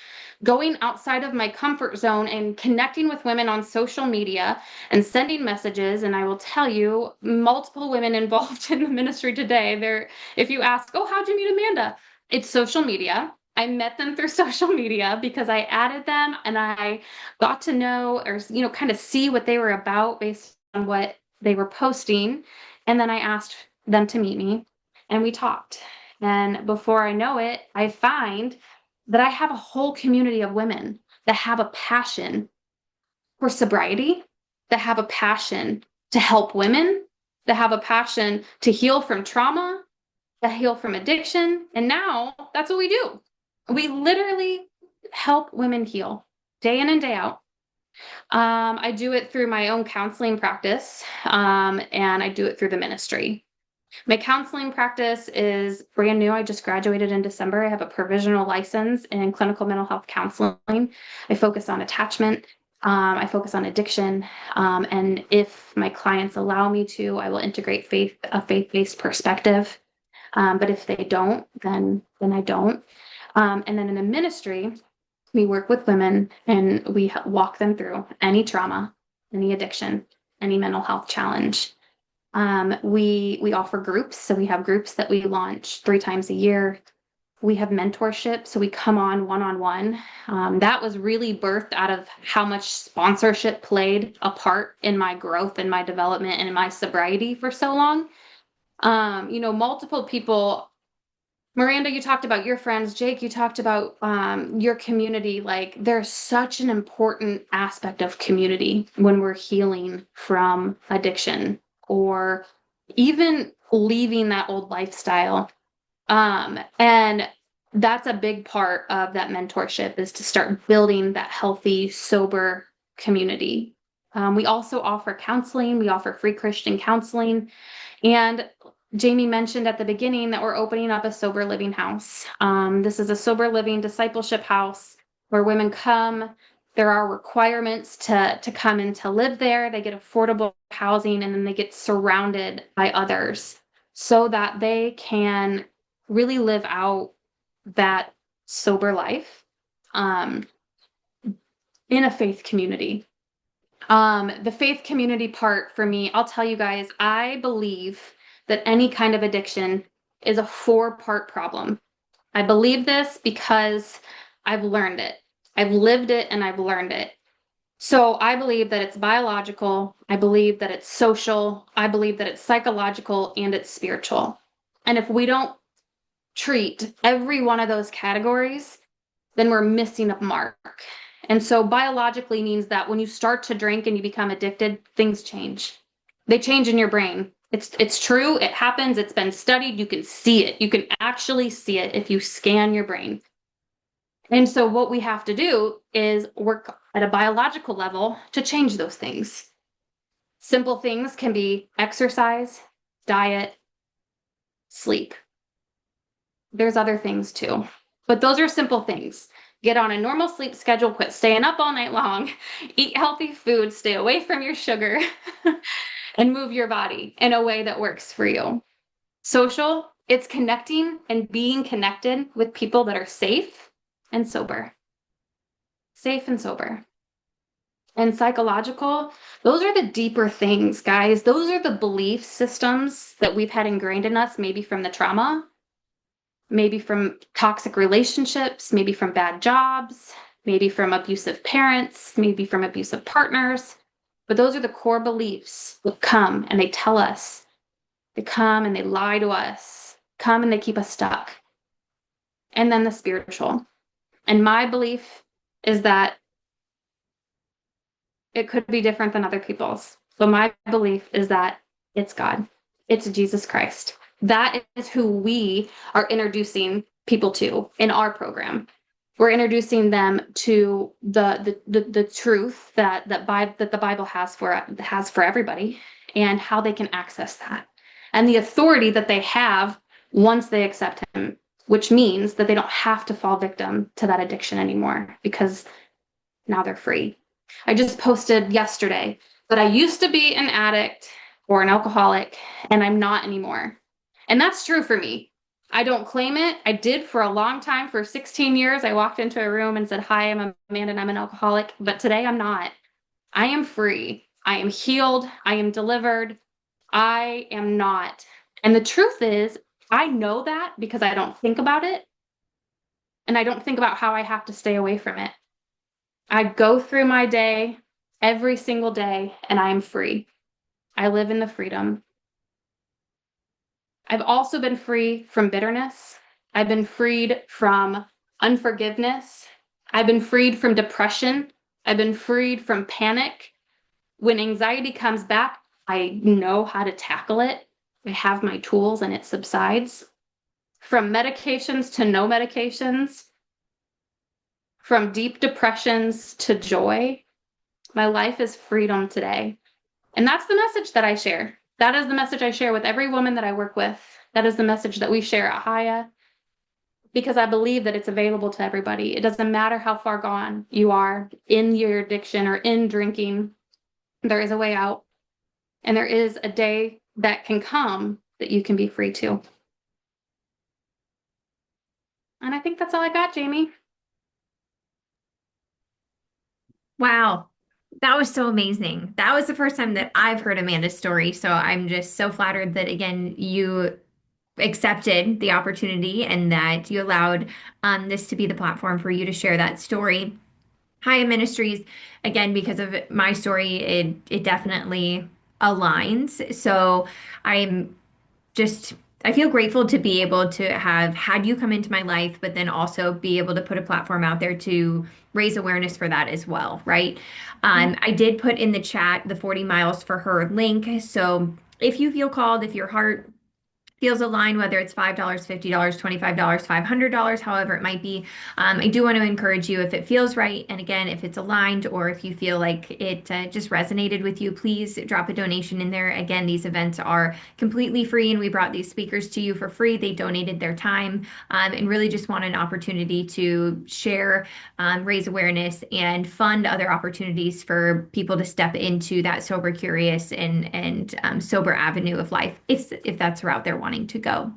Speaker 4: going outside of my comfort zone and connecting with women on social media and sending messages. And I will tell you, multiple women involved in the ministry today, if you ask, oh, how'd you meet Amanda? It's social media. I met them through social media because I added them and I got to know, or, kind of see what they were about based on what they were posting. And then I asked them to meet me. And we talked. And before I know it, I find that I have a whole community of women that have a passion for sobriety, that have a passion to help women, that have a passion to heal from trauma, to heal from addiction. And now that's what we do. We literally help women heal day in and day out. I do it through my own counseling practice, and I do it through the ministry. My counseling practice is brand new. I just graduated in December. I have a provisional license in clinical mental health counseling. I focus on attachment. I focus on addiction. And if my clients allow me to, I will integrate a faith-based perspective. But if they don't, then I don't. And then in the ministry, we work with women and we walk them through any trauma, any addiction, any mental health challenge. We offer groups. So we have groups that we launch 3 times a year. We have mentorship. So we come on one-on-one. That was really birthed out of how much sponsorship played a part in my growth and my development and in my sobriety for so long. Multiple people, Maranda, you talked about your friends. Jake, you talked about your community. Like, there's such an important aspect of community when we're healing from addiction or even leaving that old lifestyle. And that's a big part of that mentorship, is to start building that healthy, sober community. We also offer counseling. We offer free Christian counseling. And Jamie mentioned at the beginning that we're opening up a sober living house. This is a sober living discipleship house where women come. There are requirements to come and to live there. They get affordable housing, and then they get surrounded by others so that they can really live out that sober life in a faith community. The faith community part for me, I'll tell you guys, I believe that any kind of addiction is a 4-part problem. I believe this because I've learned it. I've lived it and I've learned it. So I believe that it's biological. I believe that it's social. I believe that it's psychological and it's spiritual. And if we don't treat every one of those categories, then we're missing a mark. And so biologically means that when you start to drink and you become addicted, things change. They change in your brain. It's true. It happens. It's been studied. You can see it. You can actually see it if you scan your brain. And so what we have to do is work at a biological level to change those things. Simple things can be exercise, diet, sleep. There's other things too, but those are simple things. Get on a normal sleep schedule, quit staying up all night long, eat healthy food, stay away from your sugar, and move your body in a way that works for you. Social, it's connecting and being connected with people that are safe and sober. Safe and sober. And psychological, those are the deeper things, guys. Those are the belief systems that we've had ingrained in us, maybe from the trauma, maybe from toxic relationships, maybe from bad jobs, maybe from abusive parents, maybe from abusive partners. But those are the core beliefs that come and they tell us. They come and they lie to us, come and they keep us stuck. And then the spiritual. And my belief is that it could be different than other people's. But my belief is that it's God. It's Jesus Christ. That is who we are introducing people to in our program. We're introducing them to the truth that the Bible has for everybody, and how they can access that, and the authority that they have once they accept Him which means that they don't have to fall victim to that addiction anymore because now they're free. I just posted yesterday that I used to be an addict or an alcoholic, and I'm not anymore. And that's true for me. I don't claim it. I did for a long time. For 16 years, I walked into a room and said, "Hi, I'm Amanda and I'm an alcoholic." But today I'm not. I am free. I am healed. I am delivered. I am not. And the truth is, I know that because I don't think about it. And I don't think about how I have to stay away from it. I go through my day every single day and I am free. I live in the freedom. I've also been free from bitterness. I've been freed from unforgiveness. I've been freed from depression. I've been freed from panic. When anxiety comes back, I know how to tackle it. I have my tools and it subsides. From medications to no medications, from deep depressions to joy, my life is freedom today. And that's the message that I share. That is the message I share with every woman that I work with. That is the message that we share at Haya, because I believe that it's available to everybody. It doesn't matter how far gone you are in your addiction or in drinking, there is a way out. And there is a day that can come that you can be free too. And I think that's all I got, Jamie.
Speaker 1: Wow. That was so amazing. That was the first time that I've heard Amanda's story. So I'm just so flattered that, again, you accepted the opportunity and that you allowed this to be the platform for you to share that story. Haya Ministries, again, because of my story, it definitely aligns. So I'm just I feel grateful to be able to have had you come into my life, but then also be able to put a platform out there to raise awareness for that as well, right? I did put in the chat the 40 miles for her link. So if you feel called, if your heart feels aligned, whether it's $5, $50, $25, $500, however it might be. I do want to encourage you, if it feels right, and again, if it's aligned, or if you feel like it just resonated with you, please drop a donation in there. Again, these events are completely free, and we brought these speakers to you for free. They donated their time, and really just want an opportunity to share, raise awareness, and fund other opportunities for people to step into that sober, curious, and sober avenue of life, if that's the route they're wanting to go.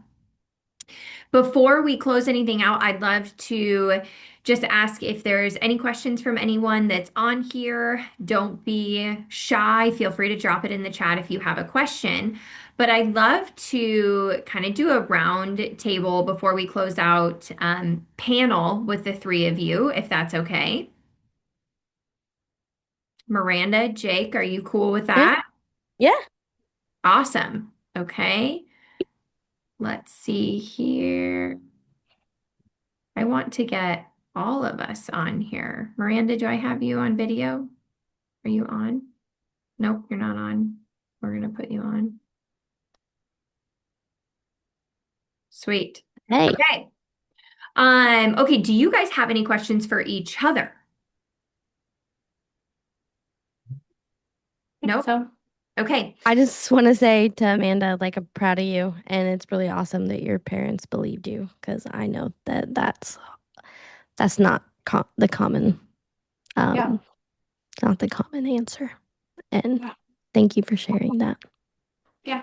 Speaker 1: Before we close anything out, I'd love to just ask if there's any questions from anyone that's on here. Don't be shy. Feel free to drop it in the chat if you have a question. But I'd love to kind of do a round table before we close out, panel with the three of you, if that's okay. Maranda, Jake, are you cool with that?
Speaker 3: Yeah.
Speaker 1: Awesome. Okay. Let's see here. I want to get all of us on here. Maranda, do I have you on video? Are you on? Nope, you're not on. We're going to put you on. Sweet.
Speaker 3: Hey.
Speaker 1: Okay. Okay, do you guys have any questions for each other? Nope.
Speaker 4: So,
Speaker 1: Okay.
Speaker 3: I just want to say to Amanda, like, I'm proud of you, and it's really awesome that your parents believed you, because I know that that's not the common,
Speaker 4: yeah.
Speaker 3: not the common answer. And
Speaker 4: Yeah.
Speaker 3: thank you for sharing that.
Speaker 4: Yeah.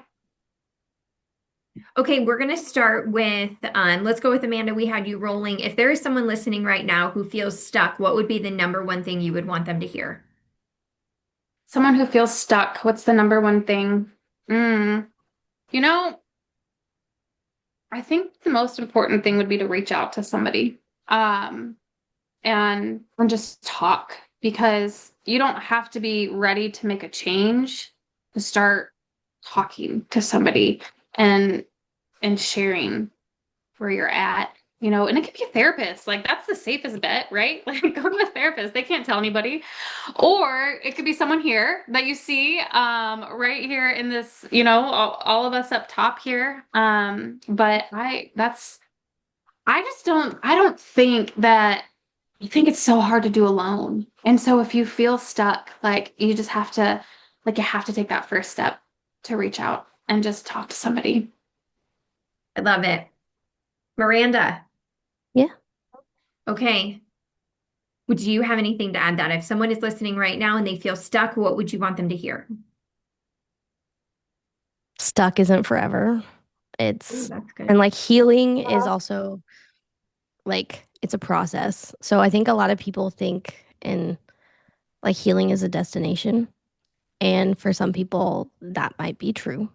Speaker 1: Okay, we're going to start with, let's go with Amanda. We had you rolling. If there is someone listening right now who feels stuck, what would be the number one thing you would want them to hear?
Speaker 4: Someone who feels stuck, what's the number one thing? You know, I think the most important thing would be to reach out to somebody, and just talk, because you don't have to be ready to make a change to start talking to somebody and sharing where you're at, and it could be a therapist. Like, that's the safest bet, right? Like, go to a therapist. They can't tell anybody. Or it could be someone here that you see, right here in this, all of us up top here. But I don't think that, I think it's so hard to do alone. And so if you feel stuck, like, you just have to, you have to take that first step to reach out and just talk to somebody.
Speaker 1: I love it. Miranda,
Speaker 3: Yeah.
Speaker 1: okay. Would you have anything to add that if someone is listening right now and they feel stuck, what would you want them to hear?
Speaker 3: Stuck isn't forever.
Speaker 1: Ooh,
Speaker 3: It's,
Speaker 1: that's
Speaker 3: and
Speaker 1: good.
Speaker 3: like healing is also like, it's a process. So I think a lot of people think in like healing is a destination. And for some people, that might be true.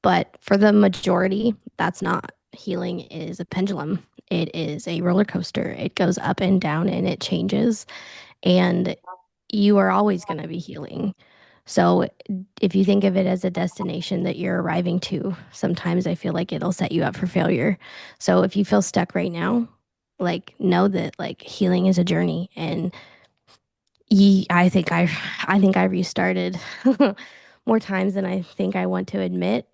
Speaker 3: But for the majority, that's not. Healing is a pendulum. It is a roller coaster. It goes up and down and it changes. And you are always going to be healing. So if you think of it as a destination that you're arriving to, sometimes I feel like it'll set you up for failure. So if you feel stuck right now, like know that like healing is a journey and I think I restarted more times than I think I want to admit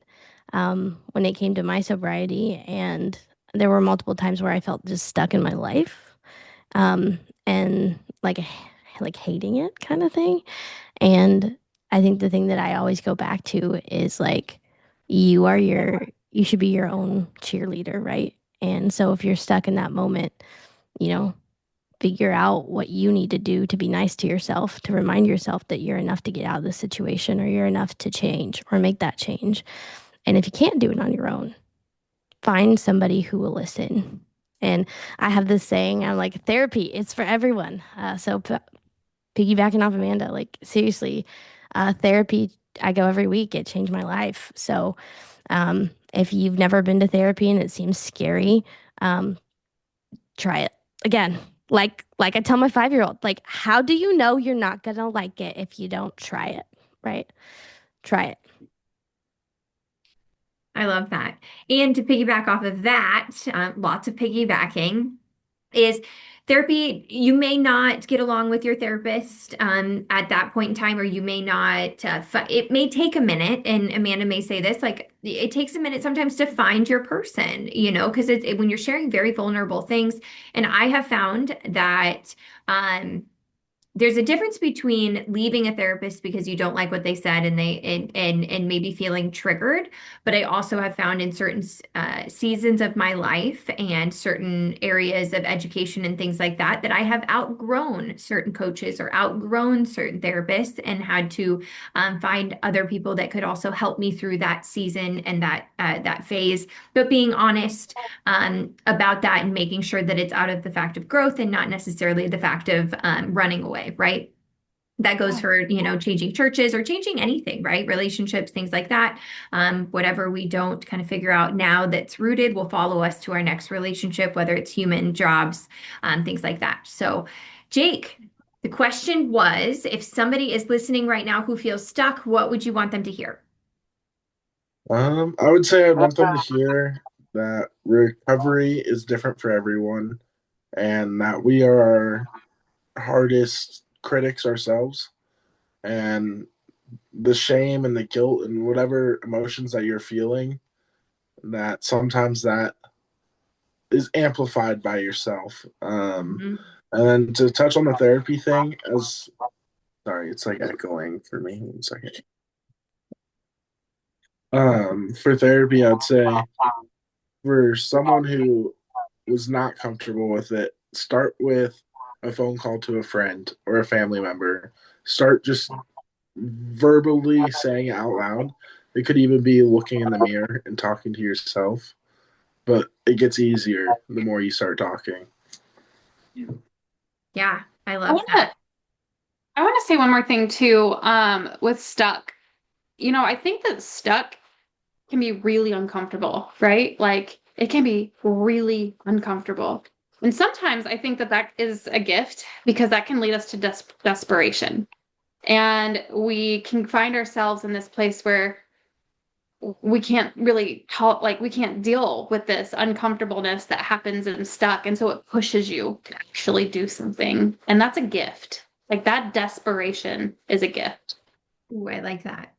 Speaker 3: when it came to my sobriety, and there were multiple times where I felt just stuck in my life, and like hating it kind of thing. And I think the thing that I always go back to is like you should be your own cheerleader, right? And so if you're stuck in that moment, you know, figure out what you need to do to be nice to yourself, to remind yourself that you're enough to get out of the situation or you're enough to change or make that change. And if you can't do it on your own, find somebody who will listen. And I have this saying, I'm like, therapy, it's for everyone. Piggybacking off Amanda, like seriously, therapy, I go every week. It changed my life. So if you've never been to therapy and it seems scary, um, try it again. Like I tell my 5-year-old, like, how do you know you're not gonna like it if you don't try it? Right? Try it.
Speaker 1: I love that. And to piggyback off of that, lots of piggybacking is therapy. You may not get along with your therapist at that point in time, or you may not. It may take a minute, and Amanda may say this, like it takes a minute sometimes to find your person, because when you're sharing very vulnerable things. And I have found that. There's a difference between leaving a therapist because you don't like what they said and and maybe feeling triggered. But I also have found in certain seasons of my life and certain areas of education and things like that that I have outgrown certain coaches or outgrown certain therapists and had to find other people that could also help me through that season and that phase. But being honest about that and making sure that it's out of the fact of growth and not necessarily the fact of running away, right? That goes for, changing churches or changing anything, right? Relationships, things like that. Whatever we don't kind of figure out now that's rooted will follow us to our next relationship, whether it's human, jobs, things like that. So, Jake, the question was, if somebody is listening right now who feels stuck, what would you want them to hear?
Speaker 2: I would say I'd want them to hear that recovery is different for everyone and that we are our hardest critics ourselves. And the shame and the guilt and whatever emotions that you're feeling, that sometimes that is amplified by yourself.
Speaker 1: Mhm.
Speaker 2: And then to touch on the therapy thing, as sorry, it's like echoing for me. 1 second. For therapy, I'd say for someone who was not comfortable with it, start with a phone call to a friend or a family member. Start just verbally saying it out loud. It could even be looking in the mirror and talking to yourself, but it gets easier the more you start talking.
Speaker 1: Yeah, I
Speaker 4: I
Speaker 1: love
Speaker 4: want
Speaker 1: that.
Speaker 4: to I want to say one more thing too, with stuck. I think that stuck can be really uncomfortable, right? Like it can be really uncomfortable. And sometimes I think that that is a gift because that can lead us to desperation. And we can find ourselves in this place where we can't really help, like we can't deal with this uncomfortableness that happens and stuck. And so it pushes you to actually do something. And that's a gift. Like that desperation is a gift.
Speaker 1: Ooh, I like that.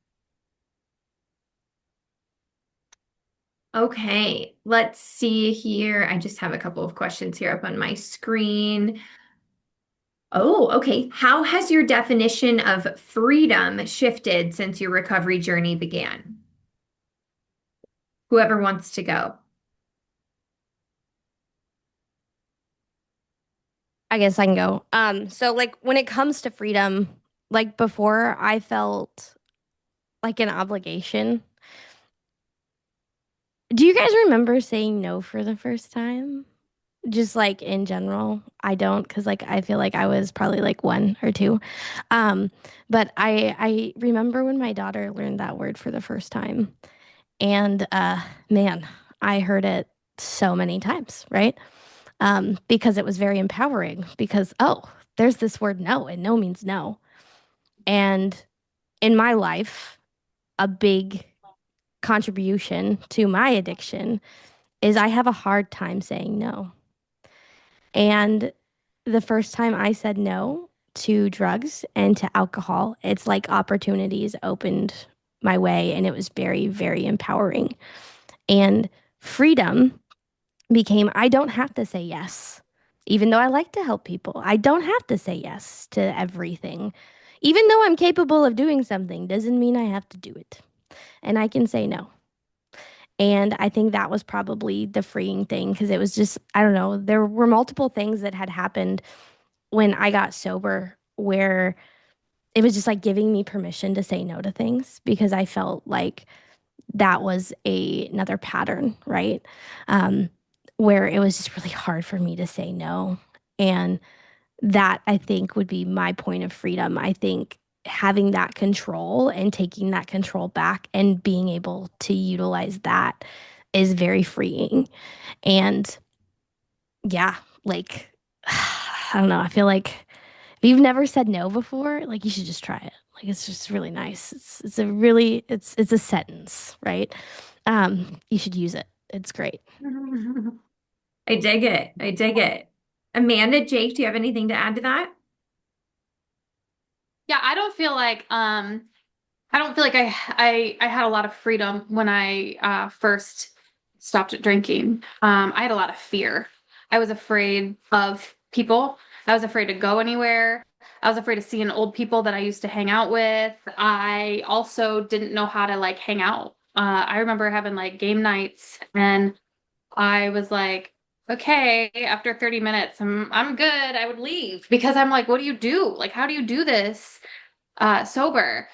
Speaker 1: Okay, let's see here. I just have a couple of questions here up on my screen. Oh, okay. How has your definition of freedom shifted since your recovery journey began? Whoever wants to go.
Speaker 3: I guess I can go. So like when it comes to freedom, like before I felt like an obligation. Do you guys remember saying no for the first time? Just like in general, I don't because like I feel like I was probably like one or two. Um, but I remember when my daughter learned that word for the first time, and man, I heard it so many times, right? Because it was very empowering. Because oh, there's this word no, and no means no. And in my life, a big contribution to my addiction is I have a hard time saying no. And the first time I said no to drugs and to alcohol, it's like opportunities opened my way and it was very, very empowering. And freedom became I don't have to say yes. Even though I like to help people, I don't have to say yes to everything. Even though I'm capable of doing something, doesn't mean I have to do it. And I can say no. And I think that was probably the freeing thing because it was just, I don't know, there were multiple things that had happened when I got sober where it was just like giving me permission to say no to things because I felt like that was another pattern, right? Um, where it was just really hard for me to say no. And that I think would be my point of freedom. I think having that control and taking that control back and being able to utilize that is very freeing. And yeah, like, I don't know. I feel like if you've never said no before, like you should just try it. Like it's just really nice. It's a really it's a sentence, right? You should use it. It's great.
Speaker 1: I dig it. I dig it. Amanda, Jake, do you have anything to add to that?
Speaker 4: Yeah, I don't feel like I had a lot of freedom when I first stopped drinking. I had a lot of fear. I was afraid of people. I was afraid to go anywhere. I was afraid of seeing old people that I used to hang out with. I also didn't know how to like hang out. I remember having like game nights and I was like, okay, after 30 minutes, I'm good. I would leave because I'm like, what do you do? Like, how do you do this sober?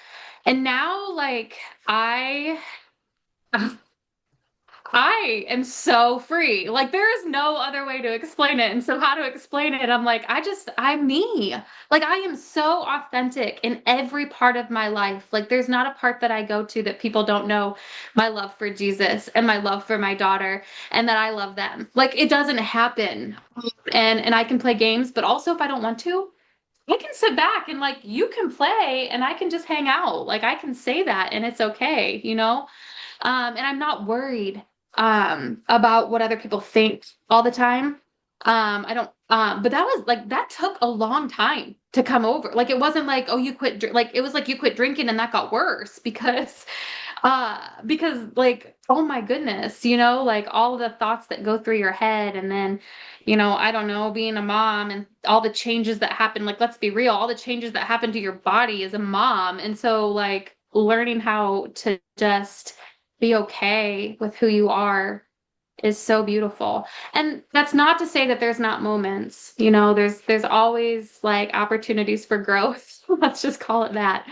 Speaker 4: And now, like, I am so free. Like, there is no other way to explain it. And so, how to explain it? I'm like, I'm me. Like, I am so authentic in every part of my life. Like, there's not a part that I go to that people don't know my love for Jesus and my love for my daughter and that I love them. Like, it doesn't happen. And I can play games, but also if I don't want to, I can sit back and like you can play and I can just hang out. Like I can say that and it's okay, you know? And I'm not worried about what other people think all the time. I don't but that was like that took a long time to come over. Like it wasn't like, oh, you quit like it was like you quit drinking and that got worse because like oh my goodness, you know, like all the thoughts that go through your head and then you know, I don't know, being a mom and all the changes that happen, like let's be real, all the changes that happen to your body as a mom. And so like learning how to just be okay with who you are is so beautiful. And that's not to say that there's not moments, you know, there's always like opportunities for growth. Let's just call it that.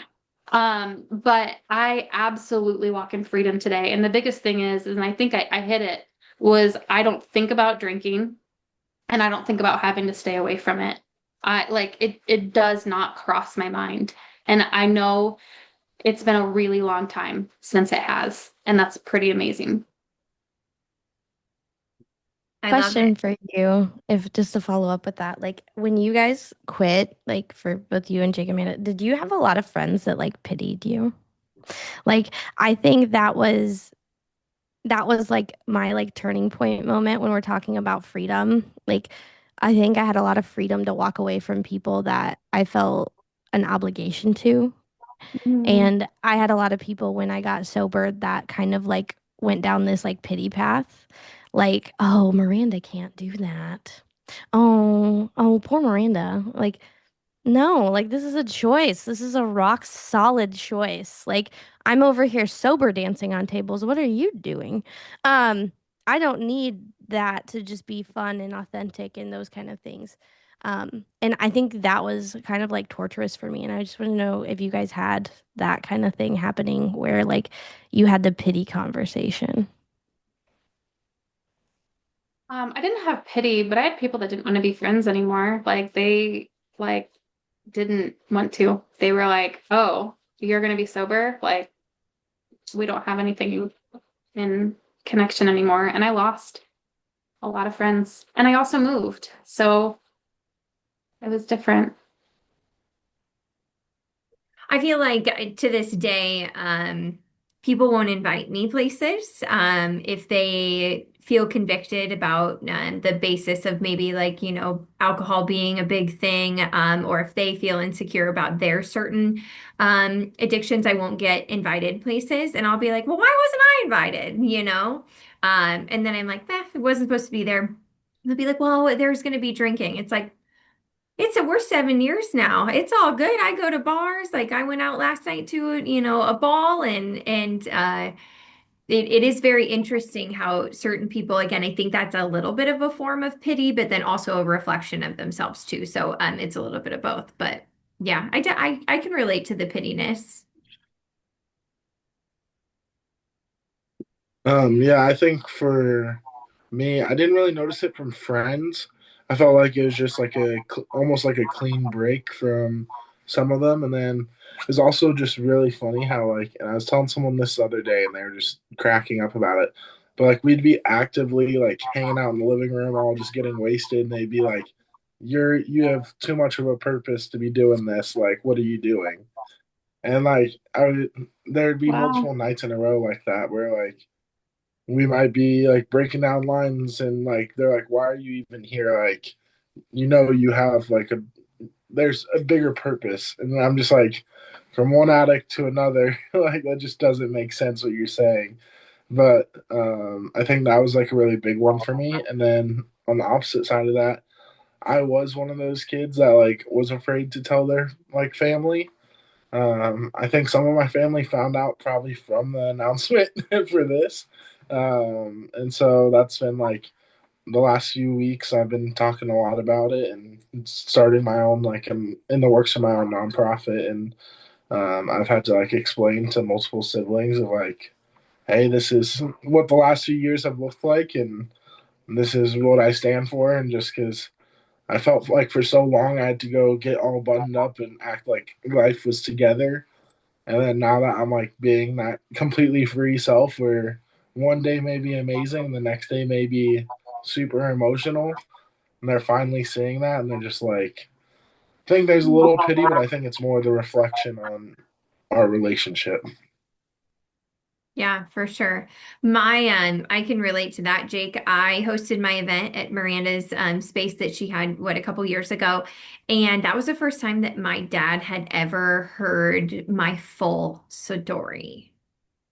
Speaker 4: But I absolutely walk in freedom today. And the biggest thing is, and I think I hit it, was I don't think about drinking and I don't think about having to stay away from it. I like it does not cross my mind. And I know it's been a really long time since it has, and that's pretty amazing.
Speaker 1: I love
Speaker 3: Question
Speaker 1: it.
Speaker 3: for you, if just to follow up with that, like when you guys quit, like for both you and Jake and Amanda, did you have a lot of friends that like pitied you? Like I think that was like my like turning point moment when we're talking about freedom. Like I think I had a lot of freedom to walk away from people that I felt an obligation to.
Speaker 4: Mm.
Speaker 3: And I had a lot of people when I got sober that kind of like went down this like pity path. Like, oh, Miranda can't do that. Oh, poor Miranda. Like, no, like this is a choice. This is a rock solid choice. Like I'm over here sober dancing on tables. What are you doing? Um, I don't need that to just be fun and authentic and those kind of things. And I think that was kind of like torturous for me. And I just want to know if you guys had that kind of thing happening where like you had the pity conversation.
Speaker 4: I didn't have pity, but I had people that didn't want to be friends anymore. Like they like didn't want to. They were like, "Oh, you're gonna be sober? Like we don't have anything in connection anymore." And I lost a lot of friends. And I also moved. So it was different.
Speaker 1: I feel like to this day, people won't invite me places if they feel convicted about the basis of maybe like, alcohol being a big thing, or if they feel insecure about their certain addictions, I won't get invited places. And I'll be like, well, why wasn't I invited? And then I'm like, it wasn't supposed to be there. They'll be like, well, there's going to be drinking. It's like, we're 7 years now. It's all good. I go to bars. Like I went out last night to, a ball and it is very interesting how certain people, again, I think that's a little bit of a form of pity, but then also a reflection of themselves too. So it's a little bit of both. But yeah, I can relate to the pittiness.
Speaker 2: Yeah, I think for me, I didn't really notice it from friends. I felt like it was just like almost like a clean break from some of them, and then it's also just really funny how like, and I was telling someone this the other day, and they were just cracking up about it. But like, we'd be actively like hanging out in the living room, all just getting wasted, and they'd be like, you have too much of a purpose to be doing this. Like, what are you doing?" And like, there'd be
Speaker 4: Wow.
Speaker 2: multiple nights in a row like that where like we might be like breaking down lines and like they're like, why are you even here? Like, you have like there's a bigger purpose. And I'm just like, from one addict to another, like that just doesn't make sense what you're saying. But I think that was like a really big one for me. And then on the opposite side of that, I was one of those kids that like was afraid to tell their like family. I think some of my family found out probably from the announcement for this. And so that's been like the last few weeks I've been talking a lot about it and starting my own, like I'm in the works of my own nonprofit. And I've had to like explain to multiple siblings of like, hey, this is what the last few years have looked like. And this is what I stand for. And just because I felt like for so long I had to go get all buttoned up and act like life was together. And then now that I'm like being that completely free self where one day may be amazing, the next day may be super emotional. And they're finally seeing that and they're just like, I think there's a little pity, but I think it's more the reflection on our relationship.
Speaker 1: Yeah, for sure. I can relate to that, Jake. I hosted my event at Miranda's space that she had, a couple years ago. And that was the first time that my dad had ever heard my full story.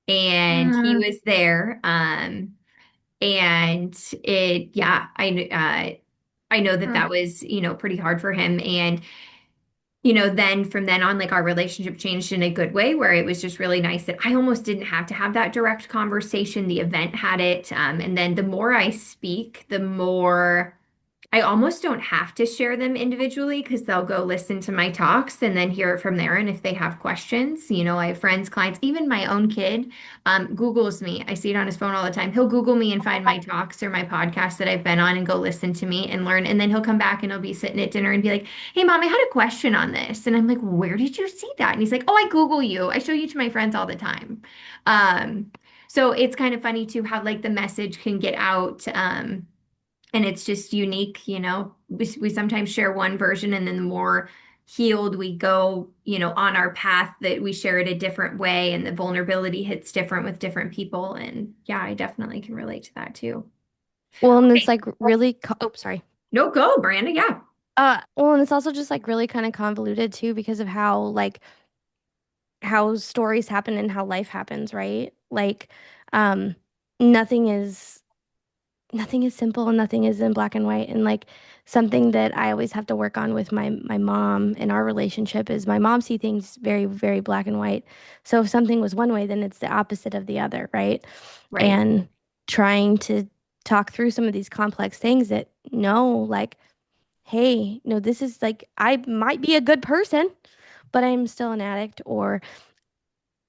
Speaker 1: And he
Speaker 4: Mm,
Speaker 1: was there. And yeah, I know that
Speaker 4: mm,
Speaker 1: that was, pretty hard for him. And then from then on, like our relationship changed in a good way where it was just really nice that I almost didn't have to have that direct conversation. The event had it. And then the more I speak, the more I almost don't have to share them individually because they'll go listen to my talks and then hear it from there. And if they have questions, I have friends, clients, even my own kid, Googles me. I see it on his phone all the time. He'll Google me and find my talks or my podcasts that I've been on and go listen to me and learn. And then he'll come back and he'll be sitting at dinner and be like, hey, mom, I had a question on this. And I'm like, where did you see that? And he's like, oh, I Google you. I show you to my friends all the time. Um, so it's kind of funny too how like the message can get out. And it's just unique, we sometimes share one version and then the more healed we go, on our path that we share it a different way and the vulnerability hits different with different people. And yeah, I definitely can relate to that too.
Speaker 3: Well, and it's
Speaker 1: Okay.
Speaker 3: like really, oh, sorry.
Speaker 1: No, go, Brandon. Yeah.
Speaker 3: Well, and it's also just like really kind of convoluted too because of how like how stories happen and how life happens, right? Like, um, nothing is nothing is simple and nothing is in black and white. And like something that I always have to work on with my mom in our relationship is my mom see things very, very black and white. So if something was one way, then it's the opposite of the other, right?
Speaker 1: Right.
Speaker 3: And trying to talk through some of these complex things that no, like hey, no, this is like, I might be a good person, but I'm still an addict. Or,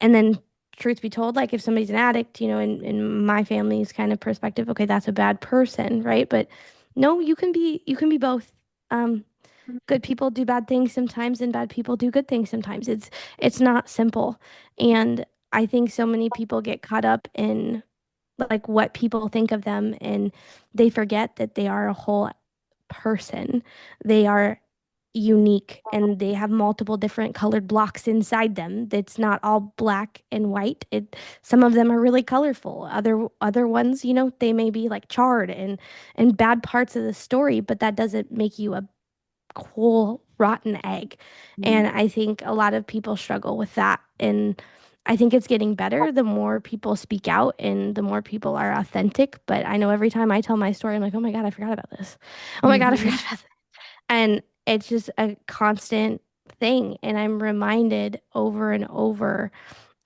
Speaker 3: and then truth be told, like if somebody's an addict, in my family's kind of perspective, okay, that's a bad person, right? But no, you can be both. Um, Good people do bad things sometimes and bad people do good things sometimes. It's not simple. And I think so many people get caught up in like what people think of them, and they forget that they are a whole person. They are unique and they have multiple different colored blocks inside them. It's not all black and white. Some of them are really colorful. Other ones, they may be like charred and bad parts of the story, but that doesn't make you a whole rotten egg. And I think a lot of people struggle with that. And I think it's getting better the more people speak out and the more people are authentic. But I know every time I tell my story, I'm like, oh my God, I forgot about this. Oh my God, I
Speaker 1: Mhm.
Speaker 3: forgot about this. And it's just a constant thing. And I'm reminded over and over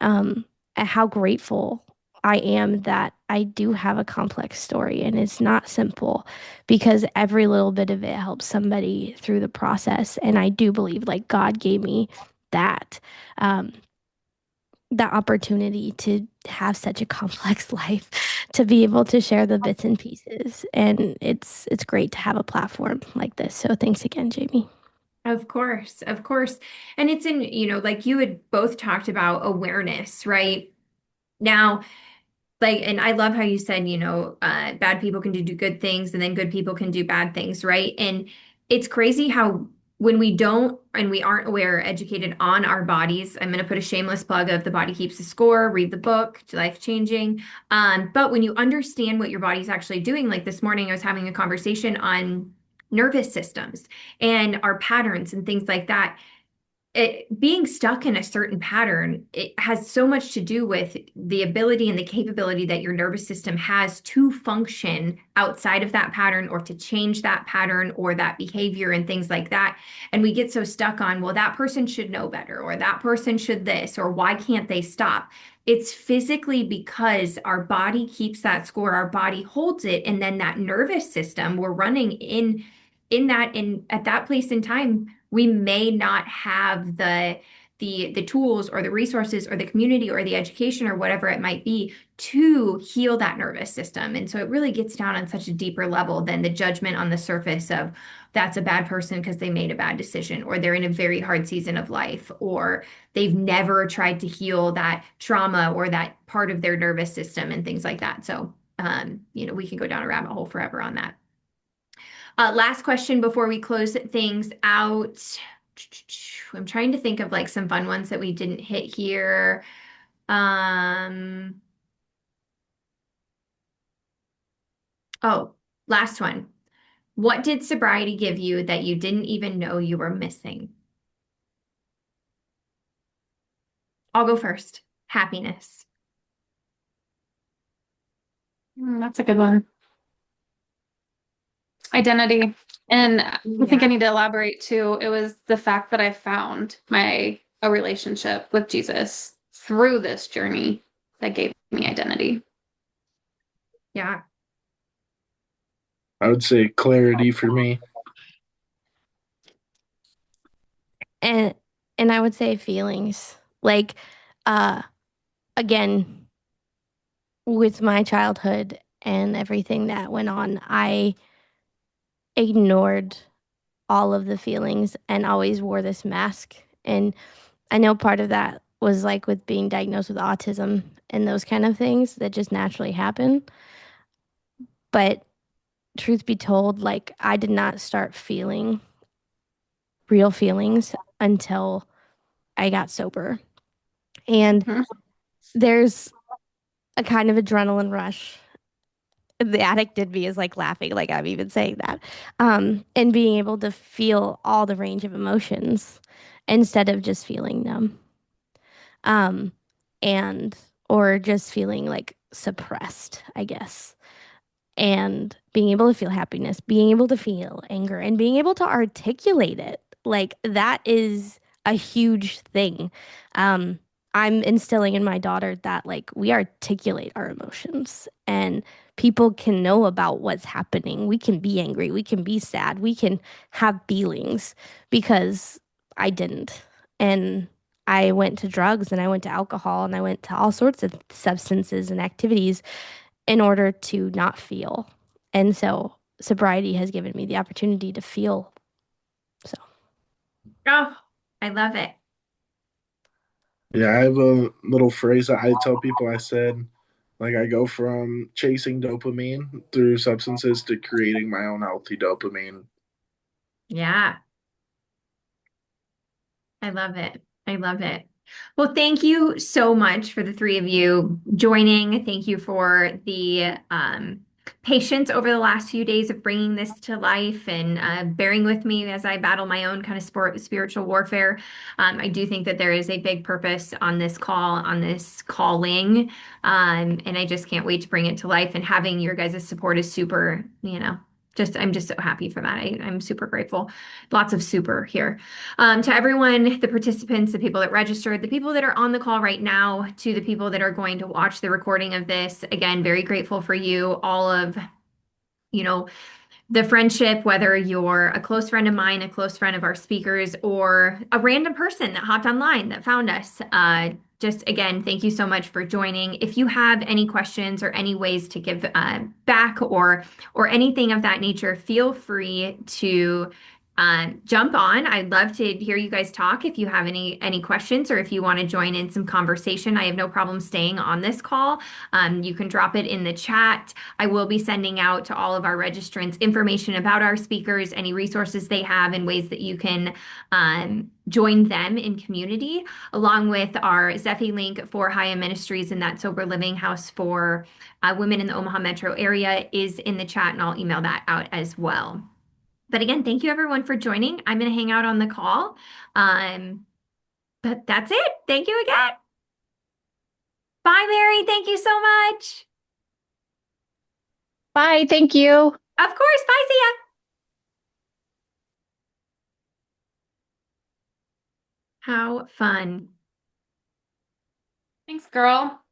Speaker 3: um, at how grateful I am that I do have a complex story and it's not simple, because every little bit of it helps somebody through the process. And I do believe like God gave me that. Um, that opportunity to have such a complex life, to be able to share the bits and pieces, and it's great to have a platform like this. So thanks again, Jamie.
Speaker 1: Of course, of course. And it's in, like you had both talked about awareness, right? Now, like, and I love how you said, bad people can do good things and then good people can do bad things, right? And it's crazy how when we don't and we aren't aware or educated on our bodies, I'm going to put a shameless plug of The Body Keeps the Score, read the book, life changing. But when you understand what your body's actually doing, like this morning, I was having a conversation on nervous systems and our patterns and things like that. Being stuck in a certain pattern, it has so much to do with the ability and the capability that your nervous system has to function outside of that pattern or to change that pattern or that behavior and things like that. And we get so stuck on, well, that person should know better, or that person should this, or why can't they stop? It's physically because our body keeps that score, our body holds it, and then that nervous system, we're running in at that place in time, we may not have the tools or the resources or the community or the education or whatever it might be to heal that nervous system. And so it really gets down on such a deeper level than the judgment on the surface of that's a bad person because they made a bad decision, or they're in a very hard season of life, or they've never tried to heal that trauma or that part of their nervous system and things like that. So we can go down a rabbit hole forever on that. Last question before we close things out. I'm trying to think of like some fun ones that we didn't hit here. Um, oh, last one. What did sobriety give you that you didn't even know you were missing? I'll go first. Happiness.
Speaker 4: That's a good one. Identity. And I think I
Speaker 1: Yeah.
Speaker 4: need to elaborate too. It was the fact that I found a relationship with Jesus through this journey that gave me identity.
Speaker 1: Yeah.
Speaker 2: I would say clarity for me.
Speaker 3: And I would say feelings. Like uh again, with my childhood and everything that went on, I ignored all of the feelings and always wore this mask. And I know part of that was like with being diagnosed with autism and those kind of things that just naturally happen. But truth be told, like I did not start feeling real feelings until I got sober. And
Speaker 4: Mhm.
Speaker 3: there's a kind of adrenaline rush. The addict in me is like laughing, like I'm even saying that. And being able to feel all the range of emotions instead of just feeling them. Um, and or just feeling like suppressed, I guess. And being able to feel happiness, being able to feel anger, and being able to articulate it. Like that is a huge thing. I'm instilling in my daughter that like we articulate our emotions, and people can know about what's happening. We can be angry, we can be sad, we can have feelings, because I didn't. And I went to drugs and I went to alcohol and I went to all sorts of substances and activities in order to not feel. And so sobriety has given me the opportunity to feel. So,
Speaker 1: Oh, I love it.
Speaker 2: Yeah, I have a little phrase that I tell people. I said, like, I go from chasing dopamine through substances to creating my own healthy dopamine.
Speaker 1: Yeah, I love it. I love it. Well, thank you so much for the three of you joining. Thank you for the patience over the last few days of bringing this to life and bearing with me as I battle my own kind of spiritual warfare. I do think that there is a big purpose on this call, on this calling, and I just can't wait to bring it to life. And having your guys' support is super, I'm just so happy for that. I'm super grateful. Lots of super here. To everyone, the participants, the people that registered, the people that are on the call right now, to the people that are going to watch the recording of this, again, very grateful for you, all of, you know, the friendship, whether you're a close friend of mine, a close friend of our speakers, or a random person that hopped online that found us. Just again, thank you so much for joining. If you have any questions or any ways to give back or anything of that nature, feel free to jump on. I'd love to hear you guys talk if you have any questions or if you want to join in some conversation. I have no problem staying on this call. You can drop it in the chat. I will be sending out to all of our registrants information about our speakers, any resources they have, and ways that you can join them in community, along with our Zephy link for Haya Ministries and that Sober Living House for women in the Omaha metro area is in the chat, and I'll email that out as well. But again, thank you everyone for joining. I'm going to hang out on the call. But that's it. Thank you again. Bye, Mary. Thank you so much.
Speaker 5: Bye. Thank you.
Speaker 1: Of course. Bye. See ya. How fun.
Speaker 4: Thanks, girl.